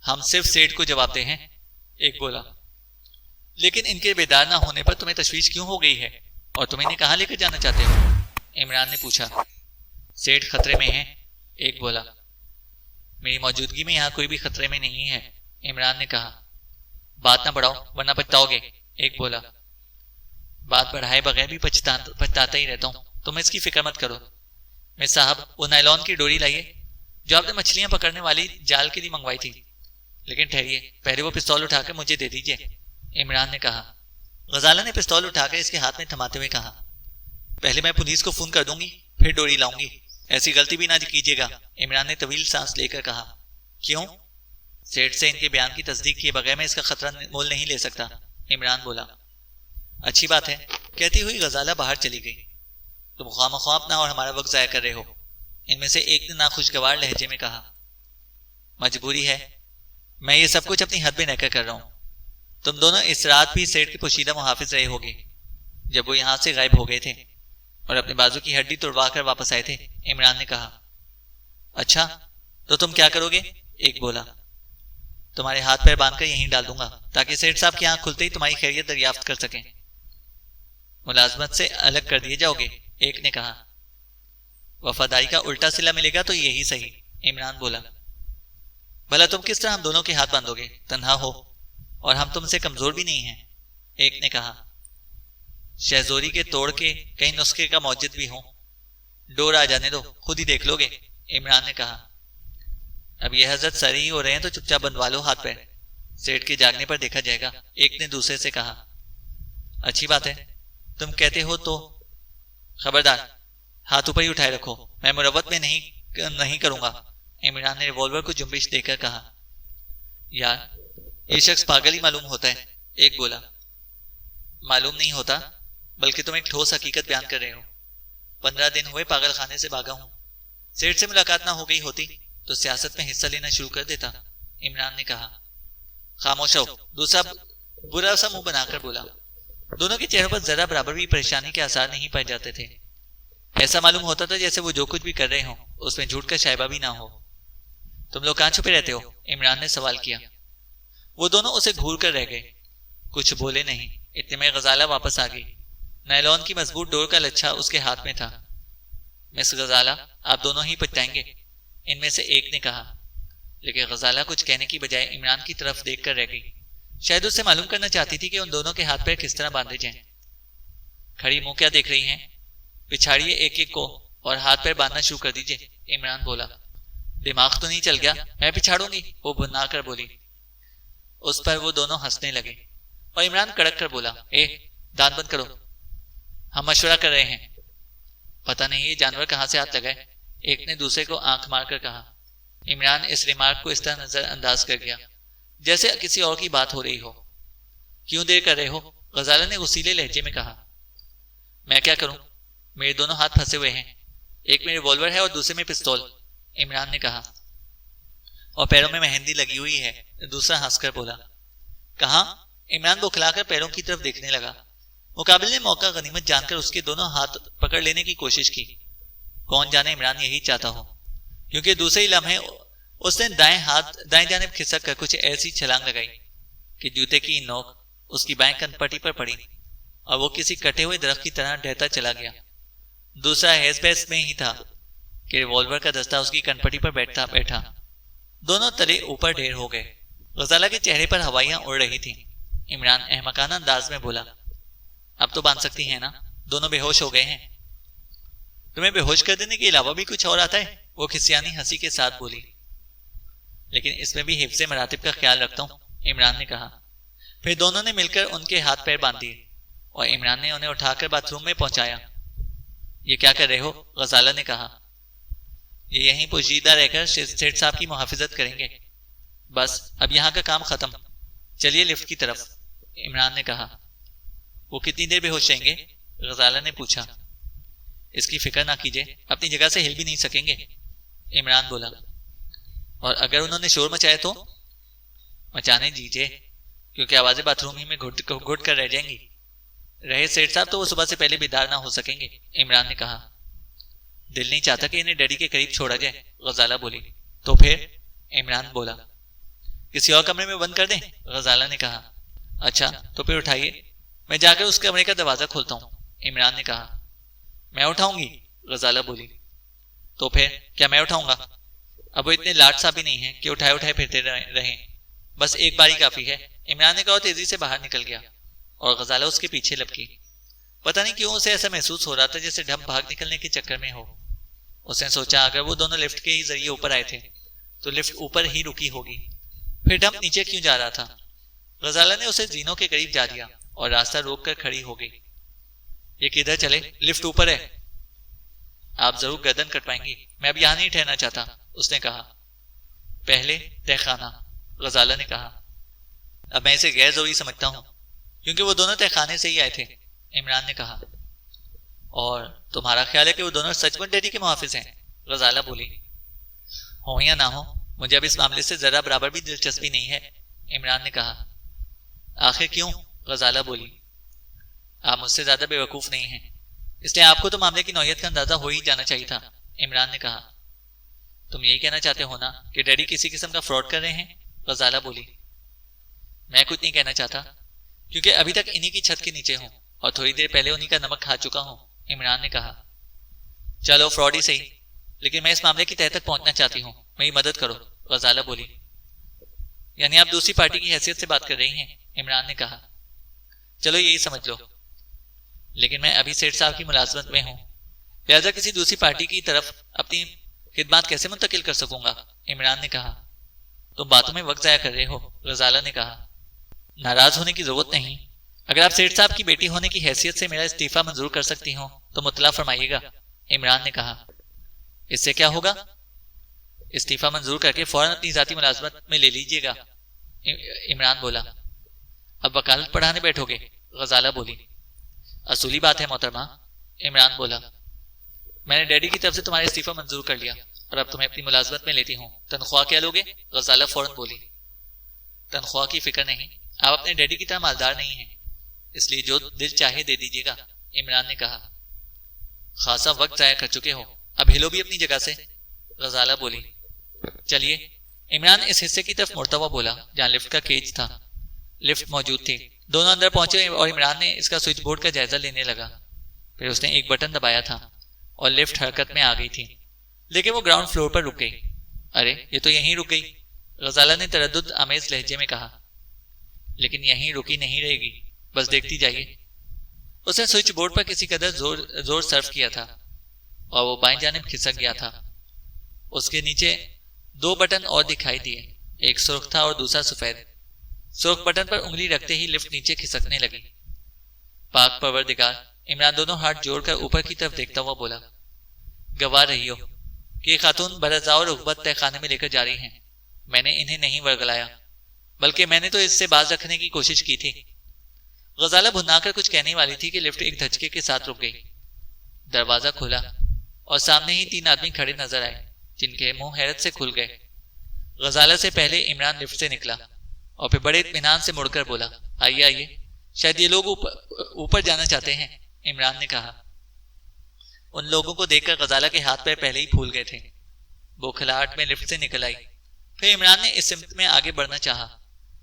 ہم صرف سیٹ کو جواب دے ہیں، ایک بولا۔ لیکن ان کے بیدار نہ ہونے پر تمہیں تشویش کیوں ہو گئی ہے اور تم انہیں کہاں لے کر جانا چاہتے ہو، عمران نے پوچھا۔ سیٹ خطرے میں ہے، ایک بولا۔ میری موجودگی میں یہاں کوئی بھی خطرے میں نہیں ہے، عمران نے کہا۔ بات نہ بڑھاؤ ورنہ پچھتاؤ گے، ایک بولا۔ بات بڑھائے بغیر بھی پچھتاتا ہی رہتا ہوں، تم اس کی فکر مت کرو۔ میں صاحب وہ نائلون کی ڈوری لائیے جو آپ نے مچھلیاں پکڑنے والی جال کے لیے منگوائی تھی، لیکن ٹھہریے، پہلے وہ پستول اٹھا کر مجھے دے دیجیے، عمران نے کہا۔ غزالہ نے پستول اٹھا کر اس کے ہاتھ میں تھماتے ہوئے کہا، پہلے میں پولیس کو فون کر دوں گی، پھر ڈوری لاؤں گی۔ ایسی غلطی بھی نہ کیجیے گا، عمران نے طویل سانس لے کر کہا۔ کیوں؟ سیٹھ سے ان کے بیان کی تصدیق کیے بغیر میں اس کا خطرہ مول نہیں لے سکتا، عمران بولا۔ اچھی بات ہے، کہتی ہوئی غزالہ باہر چلی گئی۔ تم خواہ مخواہ اپنا اور ہمارا وقت ضائع کر رہے ہو، ان میں سے ایک نے ناخوشگوار لہجے میں کہا۔ مجبوری ہے، میں یہ سب کچھ اپنی حد میں رہ کر کر رہا ہوں۔ تم دونوں اس رات بھی سیٹھ کے پوشیدہ محافظ رہے ہوگے جب وہ یہاں سے غائب ہو گئے تھے اور اپنے بازو کی ہڈی توڑوا کر واپس آئے تھے، عمران نے کہا۔ اچھا، تو تم کیا کرو گے؟ ایک بولا۔ تمہارے ہاتھ پیر باندھ کر یہیں ڈال دوں گا تاکہ سیٹھ صاحب کی آنکھ کھلتے ہی تمہاری خیریت دریافت کر سکیں۔ ملازمت سے الگ کر دیے جاؤ گے، ایک نے کہا۔ وفاداری کا الٹا صلہ ملے گا تو یہی صحیح، عمران بولا۔ بھلا تم کس طرح ہم دونوں کے ہاتھ باندھو گے؟ تنہا ہو اور ہم تم سے کمزور بھی نہیں ہیں، ایک نے کہا۔ شہزوری کے توڑ کے کئی نسخے کا موجد بھی ہوں، ڈور آ جانے دو، خود ہی دیکھ لو گے، عمران نے کہا۔ اب یہ حضرت سر ہی ہو رہے ہیں تو چپ چاپ بندوا لو ہاتھ پیر، سیٹھ کے جاگنے پر دیکھا جائے گا، ایک نے دوسرے سے کہا۔ اچھی بات ہے، تم کہتے ہو تو۔ خبردار، ہاتھ اوپر ہی اٹھائے رکھو، میں مروت میں نہیں کروں گا، عمران نے ریوالور کو جنبش دے کر کہا۔ یار، یہ شخص پاگل ہی معلوم ہوتا ہے، ایک بولا۔ معلوم نہیں ہوتا، بلکہ تم ایک ٹھوس حقیقت بیان کر رہے ہو۔ 15 دن ہوئے پاگل خانے سے بھاگا ہوں۔ سیٹھ سے ملاقات نہ ہو گئی ہوتی تو سیاست میں حصہ لینا شروع کر دیتا، عمران نے کہا۔ خاموش ہو، دوسرا برا سا منہ بنا کر بولا۔ دونوں کے چہروں پر ذرا برابر بھی پریشانی کے آثار نہیں پائے جاتے تھے۔ ایسا معلوم ہوتا تھا جیسے وہ جو کچھ بھی کر رہے ہوں اس میں جھوٹ کا شائبہ بھی نہ ہو۔ تم لوگ کہاں چھپے رہتے ہو؟ عمران نے سوال کیا۔ وہ دونوں اسے گھور کر رہ گئے، کچھ بولے نہیں۔ اتنے میں غزالہ واپس آ گئی۔ نائلون کی مضبوط ڈور کا لچھا اس کے ہاتھ میں تھا۔ مس غزالہ، آپ دونوں ہی پچتائیں گے، ان میں سے ایک نے کہا۔ لیکن غزالہ کچھ کہنے کی بجائے عمران کی طرف دیکھ کر رہ گئی، شاید اس سے معلوم کرنا چاہتی تھی کہ ان دونوں کے ہاتھ پیر کس طرح باندھے جائیں۔ کھڑی منہ کیا دیکھ رہی ہیں؟ پچھاڑیے ایک ایک کو اور ہاتھ پیر باندھنا شروع کر دیجئے، عمران بولا۔ دماغ تو نہیں چل گیا؟ میں پچھاڑوں گی، وہ بھنا کر بولی۔ اس پر وہ دونوں ہنسنے لگے اور عمران کڑک کر بولا، اے دان بند کرو، ہم مشورہ کر رہے ہیں۔ پتہ نہیں یہ جانور کہاں سے ہاتھ لگائے، ایک نے دوسرے کو آنکھ مار کر کہا۔ عمران اس ریمارک کو اس طرح نظر انداز کر گیا جیسے کسی اور کی بات ہو رہی ہو۔ کیوں دیر کر رہے ہو؟ غزالہ نے غصیلے لہجے میں کہا۔ میں کیا کروں؟ میرے دونوں ہاتھ پھنسے ہوئے ہیں، ایک میں ریوالور ہے اور دوسرے میں پستول، عمران نے کہا۔ اور پیروں میں مہندی لگی ہوئی ہے، دوسرا ہنس کر بولا۔ کہاں؟ عمران بوکھلا کر پیروں کی طرف دیکھنے لگا۔ مقابل نے موقع غنیمت جان کر اس کے دونوں ہاتھ پکڑ لینے کی کوشش کی۔ کون جانے عمران یہی چاہتا ہو، کیونکہ دوسرے ہی لمحے اس نے دائیں جانب کھسک کر کچھ ایسی چھلانگ لگائی کہ جوتے کی نوک اس کی بائیں کن پٹی پر پڑی اور وہ کسی کٹے ہوئے درخت کی طرح ڈہتا چلا گیا۔ دوسرا ہیز بیس میں ہی تھا کہ ریوالور کا دستہ اس کی کن پٹی پر بیٹھا۔ دونوں تلے اوپر ڈھیر ہو گئے۔ غزالہ کے چہرے پر ہوائیاں اڑ رہی تھیں۔ عمران احمقانہ انداز میں بولا، اب تو باندھ سکتی ہیں نا، دونوں بے ہوش ہو گئے ہیں۔ تمہیں بے ہوش کر دینے کے علاوہ بھی کچھ اور آتا ہے، وہ کھسیانی ہنسی کے ساتھ بولی۔ لیکن اس میں بھی حفظ مراتب کا خیال رکھتا ہوں، عمران نے کہا۔ پھر دونوں نے مل کر ان کے ہاتھ پیر باندھ دیے اور عمران نے انہیں اٹھا کر باتھ روم میں پہنچایا۔ یہ کیا کر رہے ہو؟ غزالہ نے کہا۔ یہ یہیں پوشیدہ رہ کر سیٹھ صاحب کی محافظت کریں گے، بس اب یہاں کا کام ختم، چلیے لفٹ کی طرف، عمران نے کہا۔ وہ کتنی دیر بے ہوش رہیں گے؟ غزالہ نے پوچھا۔ اس کی فکر نہ کیجیے، اپنی جگہ سے ہل بھی نہیں سکیں گے، عمران بولا۔ اور اگر انہوں نے شور مچایا تو؟ مچانے دیجیے، کیونکہ آوازیں باتھ روم ہی میں گھٹ کر رہ جائیں گی۔ رہے سیٹھ صاحب تو وہ صبح سے پہلے بیدار نہ ہو سکیں گے، عمران نے کہا۔ دل نہیں چاہتا کہ انہیں ڈیڈی کے قریب چھوڑا جائے، غزالہ بولی۔ تو پھر؟ عمران بولا۔ کسی اور کمرے میں بند کر دیں، غزالہ نے کہا۔ اچھا تو پھر اٹھائیے، میں جا کر اس کمرے کا دروازہ کھولتا ہوں، عمران نے کہا۔ میں اٹھاؤں گی، غزالہ بولی۔ تو پھر کیا میں اٹھاؤں گا؟ اب وہ اتنے لاٹ صاحب بھی نہیں ہیں کہ اٹھائے پھرتے رہیں، بس ایک باری کافی ہے، عمران نے کہا اور تیزی سے باہر نکل گیا اور غزالہ اس کے پیچھے لپکی۔ پتہ نہیں کیوں اسے ایسا محسوس ہو رہا تھا جیسے ڈھم بھاگ نکلنے کے چکر میں ہو۔ اس نے سوچا اگر وہ دونوں لفٹ کے ہی ذریعے اوپر آئے تھے تو لفٹ اوپر ہی رکی ہوگی، پھر ڈھم نیچے کیوں جا رہا تھا؟ غزالہ نے اسے زینوں کے قریب جا دیا اور راستہ روک کر کھڑی ہو گئی۔ یہ کدھر چلے؟ لفٹ اوپر ہے۔ آپ ضرور گردن کٹ پائیں گی، میں اب یہاں نہیں ٹھہرنا چاہتا، اس نے کہا۔ پہلے تہ خانہ، غزالہ نے کہا۔ اب میں اسے غیر ضروری سمجھتا ہوں کیونکہ وہ دونوں تہ خانے سے ہی آئے تھے، عمران نے کہا۔ اور تمہارا خیال ہے کہ وہ دونوں سچ مچ ڈیڈی کے محافظ ہیں؟ غزالہ بولی۔ ہوں یا نہ ہوں، مجھے اب اس معاملے سے ذرا برابر بھی دلچسپی نہیں ہے، عمران نے کہا۔ آخر کیوں؟ غزالہ بولی۔ آپ مجھ سے زیادہ بے وقوف نہیں ہیں، اس لیے آپ کو تو معاملے کی نوعیت کا اندازہ ہو ہی جانا چاہیے تھا، عمران نے کہا۔ تم یہی کہنا چاہتے ہو نا کہ ڈیڈی کسی قسم کا فراڈ کر رہے ہیں؟ غزالہ بولی۔ میں کچھ نہیں کہنا چاہتا کیونکہ ابھی تک انہی کی چھت کے نیچے ہوں اور تھوڑی دیر پہلے انہی کا نمک کھا چکا ہوں، عمران نے کہا۔ چلو فراڈ ہی صحیح، لیکن میں اس معاملے کی تہہ تک پہنچنا چاہتی ہوں، میری مدد کرو، غزالہ بولی۔ یعنی آپ دوسری پارٹی کی حیثیت سے بات کر رہی ہیں، عمران نے کہا۔ چلو یہی سمجھ لو، لیکن میں ابھی سیٹھ صاحب کی ملازمت میں ہوں، لہذا کسی دوسری پارٹی کی طرف اپنی خدمات کیسے منتقل کر سکوں گا، عمران نے کہا۔ تم باتوں میں وقت ضائع کر رہے ہو، غزالہ نے کہا۔ ناراض ہونے کی ضرورت نہیں، اگر آپ سیٹھ صاحب کی بیٹی ہونے کی حیثیت سے میرا استعفیٰ منظور کر سکتی ہوں تو مطلع فرمائیے گا، عمران نے کہا۔ اس سے کیا ہوگا؟ استعفیٰ منظور کر کے فوراً اپنی ذاتی ملازمت میں لے لیجیے گا، عمران بولا۔ اب وکالت پڑھانے بیٹھو گے، غزالہ بولی۔ اصولی بات ہے محترمہ، عمران بولا۔ میں نے ڈیڈی کی طرف سے تمہارا استعفیٰ منظور کر لیا اور اب تمہیں اپنی ملازمت میں لیتی ہوں، تنخواہ کیا لوگے؟ غزالہ فوراً بولی۔ تنخواہ کی فکر نہیں، آپ اپنے ڈیڈی کی طرح مالدار نہیں ہیں، اس لیے جو دل چاہے دے دیجیے گا، عمران نے کہا۔ خاصا وقت ضائع کر چکے ہو، اب ہلو بھی اپنی جگہ سے، غزالہ بولی۔ چلیے، عمران اس حصے کی طرف مرتبہ بولا جہاں لفٹ کا کیج تھا۔ لفٹ موجود تھی، دونوں اندر پہنچے اور عمران نے اس کا سوئچ بورڈ کا جائزہ لینے لگا۔ پھر اس نے ایک بٹن دبایا تھا اور لفٹ حرکت میں آ گئی تھی، لیکن وہ گراؤنڈ فلور پر رک گئی۔ ارے یہ تو یہیں رک گئی، غزالہ نے تردد آمیز لہجے میں کہا۔ لیکن یہیں رکی نہیں رہے گی، بس دیکھتی جائیے۔ اس نے سوئچ بورڈ پر کسی قدر زور صرف کیا تھا اور وہ بائیں جانب کھسک گیا تھا۔ اس کے نیچے دو بٹن اور دکھائی دیے، ایک سرخ تھا اور دوسرا سفید۔ سرخ بٹن پر انگلی رکھتے ہی لفٹ نیچے کھسکنے لگی۔ پاک پروردگار، عمران دونوں ہاتھ جوڑ کر اوپر کی طرف دیکھتا ہوا بولا۔ گواہ رہی ہو کہ یہ خاتون برضا اور رغبت تہ خانے میں لے کر جا رہی ہیں، میں نے انہیں نہیں ورگلایا، بلکہ میں نے تو اس سے باز رکھنے کی کوشش کی تھی۔ غزالہ بھنا کر کچھ کہنے والی تھی کہ لفٹ ایک دھچکے کے ساتھ رک گئی۔ دروازہ کھلا اور سامنے ہی تین آدمی کھڑے نظر آئے جن کے منہ حیرت سے کھل گئے۔ غزالہ سے پہلے عمران لفٹ سے نکلا اور پھر بڑے اطمینان سے مڑ کر بولا، آئیے آئیے، شاید یہ لوگ اوپر جانا چاہتے ہیں، عمران نے کہا۔ ان لوگوں کو دیکھ کر غزالہ کے ہاتھ پیر پہلے ہی پھول گئے تھے۔ وہ کھلاہٹ میں لفٹ سے نکل آئی۔ پھر عمران نے اس سمت میں آگے بڑھنا چاہا،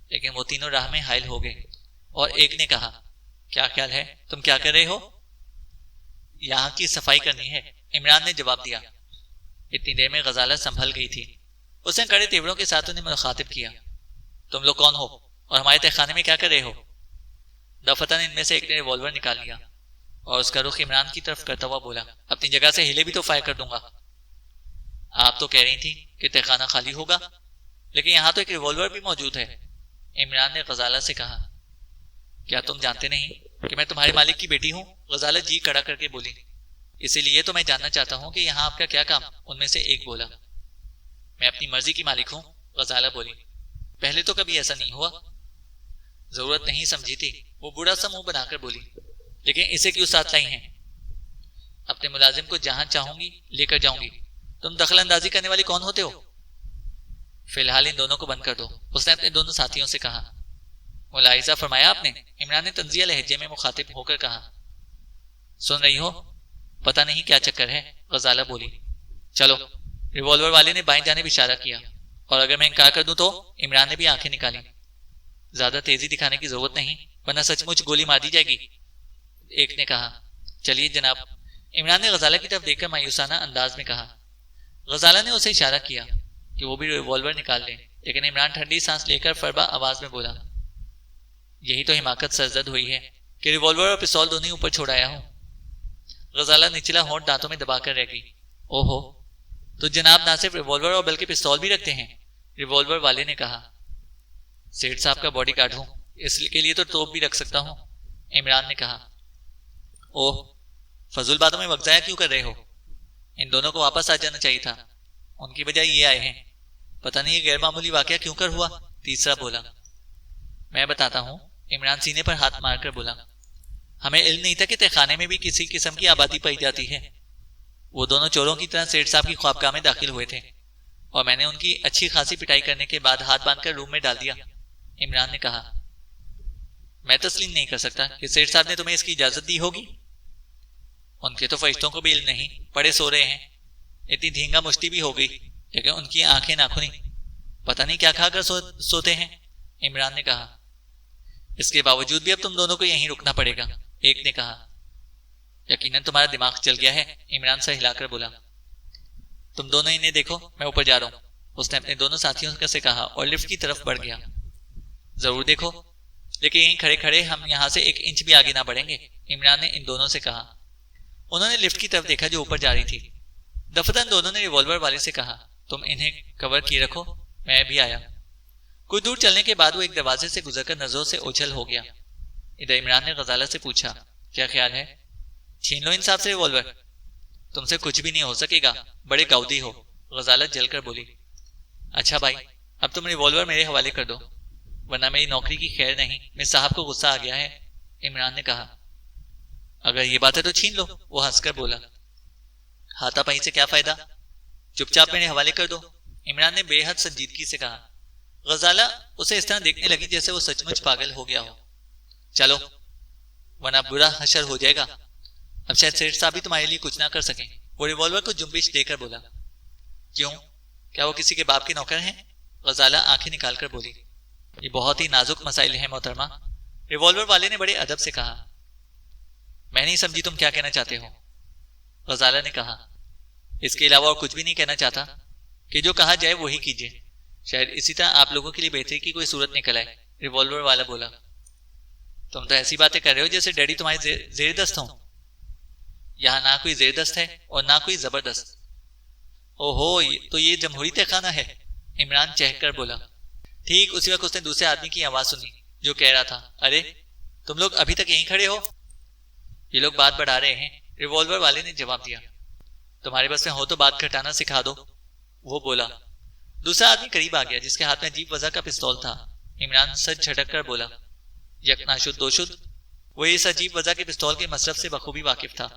لیکن وہ تینوں راہ میں حائل ہو گئے اور ایک نے کہا، کیا خیال ہے، تم کیا کر رہے ہو؟ یہاں کی صفائی کرنی ہے، عمران نے جواب دیا۔ اتنی دیر میں غزالہ سنبھل گئی تھی، اس نے کڑے تیوروں کے ساتھ انہیں مخاطب کیا، تم لوگ کون ہو اور ہمارے تہ خانے میں کیا کر رہے ہو؟ دفتن ان میں سے ایک نے ریوالور نکال لیا اور اس کا رخ عمران کی طرف کرتا ہوا بولا، اپنی جگہ سے ہلے بھی تو فائر کر دوں گا۔ آپ تو کہہ رہی تھی کہ تہ خانہ خالی ہوگا، لیکن یہاں تو ایک ریوالور بھی موجود ہے، عمران نے غزالہ سے کہا۔ کیا تم جانتے نہیں کہ میں تمہارے مالک کی بیٹی ہوں؟ غزالہ جی کڑا کر کے بولی۔ اسی لیے تو میں جاننا چاہتا ہوں کہ یہاں آپ کا کیا کام؟ ان میں سے ایک بولا۔ میں اپنی مرضی کی مالک ہوں، غزالہ بولی۔ پہلے تو کبھی ایسا نہیں ہوا۔ ضرورت نہیں سمجھی تھی، وہ بوڑھا سا منہ بنا کر بولی، لیکن اسے کیوں ساتھ لائی ہیں؟ اپنے ملازم کو جہاں چاہوں گی لے کر جاؤں گی، تم دخل اندازی کرنے والے کون ہوتے ہو؟ فی الحال ان دونوں کو بند کر دو، اس نے اپنے دونوں ساتھیوں سے کہا۔ ملاحظہ فرمایا آپ نے؟ عمران نے طنزیہ لہجے میں مخاطب ہو کر کہا۔ سن رہی ہو؟ پتہ نہیں کیا چکر ہے، غزالہ بولی۔ چلو، ریوالور والے نے بائیں جانب اشارہ کیا، اور اگر میں انکار کر دوں تو؟ عمران نے بھی آنکھیں نکالی۔ زیادہ تیزی دکھانے کی ضرورت نہیں، ورنہ سچ مچ گولی مار دی جائے گی، ایک نے کہا۔ چلیے جناب، عمران نے غزالہ کی طرف دیکھ کر مایوسانہ انداز میں کہا۔ غزالہ نے اسے اشارہ کیا کہ وہ بھی ریوالور نکال لے، لیکن عمران ٹھنڈی سانس لے کر فربا آواز میں بولا، یہی تو حماقت سرزد ہوئی ہے کہ ریوالور اور پستول دونوں اوپر چھوڑ آیا ہوں۔ غزالہ نچلا ہونٹ دانتوں میں دبا کر رہ گئی۔ اوہو، تو جناب نہ صرف ریوالور اور بلکہ پستول بھی رکھتے ہیں، ریوالور والے نے کہا۔ سیٹھ صاحب کا باڈی گارڈ ہوں، اس کے لیے تو توپ بھی رکھ سکتا ہوں، عمران نے کہا۔ اوہ، فضول باتوں میں وقت ضائع کیوں کر رہے ہو؟ ان دونوں کو واپس آ جانا چاہیے تھا، ان کی بجائے یہ آئے ہیں، پتہ نہیں یہ غیر معمولی واقعہ کیوں کر ہوا۔ تیسرا بولا۔ میں بتاتا ہوں، عمران سینے پر ہاتھ مار کر بولا۔ ہمیں علم نہیں تھا کہ تہخانے میں بھی کسی قسم کی آبادی پائی جاتی ہے۔ وہ دونوں چوروں کی طرح سیٹھ صاحب کی خوابگاہ میں داخل ہوئے تھے اور میں نے ان کی اچھی خاصی پٹائی کرنے کے بعد ہاتھ باندھ کر روم میں ڈال دیا۔ عمران نے کہا، میں تسلیم نہیں کر سکتا کہ سیٹھ صاحب نے تمہیں اس کی اجازت دی ہوگی۔ ان کے تو فرشتوں کو بھی علم نہیں، پڑے سو رہے ہیں۔ اتنی دھینگا مشتی بھی ہو گئی لیکن ان کی آنکھیں ناخنی، پتہ نہیں کیا کھا کر سوتے ہیں۔ عمران نے کہا، اس کے باوجود بھی اب تم دونوں کو یہیں رکنا پڑے گا۔ ایک نے کہا، یقیناً تمہارا دماغ چل گیا ہے۔ عمران سے ہلا کر بولا، تم دونوں انہیں دیکھو، میں اوپر جا رہا ہوں۔ اس نے اپنے دونوں ساتھیوں سے کہا اور لفٹ کی طرف بڑھ گیا۔ ضرور دیکھو، لیکن یہیں کھڑے کھڑے ہم یہاں سے 1 انچ بھی آگے نہ بڑھیں گے، عمران نے ان دونوں سے کہا۔ انہوں نے لفٹ کی طرف دیکھا جو اوپر جا رہی تھی۔ دفتن دونوں نے ریوالور والے سے کہا، تم انہیں کور کیے رکھو، میں بھی آیا۔ کچھ دور چلنے کے بعد وہ ایک دروازے سے گزر کر نظروں سے اوجھل ہو گیا۔ ادھر عمران نے غزالہ سے پوچھا، کیا خیال ہے؟ چھین لو انصاف سے ریوالور، تم سے کچھ بھی نہیں ہو سکے گا، بڑے گاؤدی ہو۔ غزالہ جل کر بولی، اچھا بھائی، اب تم ریوالور میرے حوالے کر دو، ورنہ میری نوکری کی خیر نہیں، میرے صاحب کو غصہ آ گیا ہے۔ عمران نے کہا، اگر یہ بات ہے تو چھین لو۔ وہ ہنس کر بولا، ہاتھا پائی سے کیا فائدہ، چپ چاپ میرے حوالے کر دو۔ عمران نے بے حد سنجیدگی سے کہا۔ غزالہ اسے اس طرح دیکھنے لگی جیسے وہ سچ مچ پاگل ہو گیا ہو۔ چلو، ورنہ برا حشر ہو جائے گا، اب شاید سیٹھ صاحب بھی تمہارے لیے کچھ نہ کر سکیں۔ وہ ریوالور کو جنبش دے کر بولا، کیوں، کیا وہ کسی کے باپ کے نوکر ہیں؟ غزالہ آنکھیں نکال کر بولی، یہ بہت ہی نازک مسائل ہیں محترمہ۔ ریوالور والے نے بڑے ادب سے کہا، میں نہیں سمجھی تم کیا کہنا چاہتے ہو۔ غزالہ نے کہا، اس کے علاوہ اور کچھ بھی نہیں کہنا چاہتا، کہ جو کہا جائے وہی کیجیے، شاید اسی طرح آپ لوگوں کے لیے بہتری کی کوئی صورت نکل آئے۔ ریوالور والا بولا، تم تو ایسی باتیں کر رہے ہو جیسے ڈیڈی تمہارے زیر دست ہوں۔ یہاں نہ کوئی زیر دست ہے اور نہ کوئی زبردست۔ اوہو، تو یہ جمہوری تہخانہ ہے، عمران چہک کر بولا۔ ٹھیک اسی وقت اس نے دوسرے آدمی کی آواز سنی جو کہہ رہا تھا، ارے تم لوگ ابھی تک یہیں کھڑے ہو؟ یہ لوگ بات بڑھا رہے ہیں۔ ریوالور والے نے جواب دیا، تمہارے بس میں ہو تو بات گھٹانا سکھا دو۔ وہ بولا۔ دوسرا آدمی قریب آ گیا جس کے ہاتھ میں عجیب وضع کا پستول تھا۔ عمران سر جھٹک کر بولا، یک ناشد دو شد۔ وہ اس عجیب وضع کے پستول کے مصرف سے بخوبی واقف تھا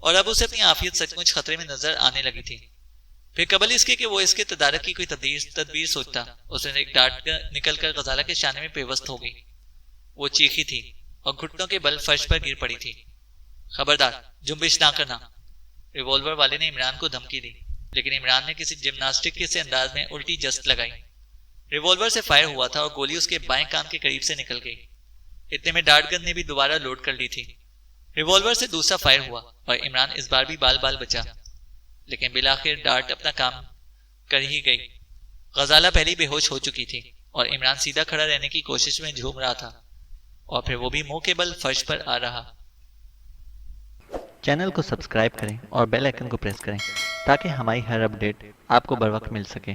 اور اب اسے اپنی عافیت سچ مچ خطرے میں نظر آنے لگی تھی۔ پھر قبل اس کے کہ وہ اس کے تدارک کی کوئی تدبیر سوچتا، اس نے ایک ڈانٹ نکل کر غزالہ کے شانے میں پیوست ہو گئی۔ وہ چیخی تھی اور گھٹنوں کے بل فرش پر گر پڑی تھی۔ خبردار، جنبش نہ کرنا۔ ریوالور والے نے عمران کو دھمکی دی، لیکن عمران نے کسی جمناسٹک کے سے انداز میں الٹی جست لگائی۔ ریوالور سے فائر ہوا تھا اور گولی اس کے بائیں کان کے قریب سے نکل گئی۔ اتنے میں ڈارٹ گن نے بھی دوبارہ لوڈ کر لی تھی۔ ریوالور سے دوسرا فائر ہوا اور عمران اس بار بھی بال بچا، لیکن بالآخر ڈارٹ اپنا کام کر ہی گئی۔ غزالہ پہلی بے ہوش ہو چکی تھی اور عمران سیدھا کھڑا رہنے کی کوشش میں جھوم رہا تھا، اور پھر وہ بھی منہ کے بل فرش پر آ رہا۔ چینل کو سبسکرائب کریں اور بیل آئیکن کو پریس کریں تاکہ ہماری ہر اپڈیٹ آپ کو بر وقت مل سکے۔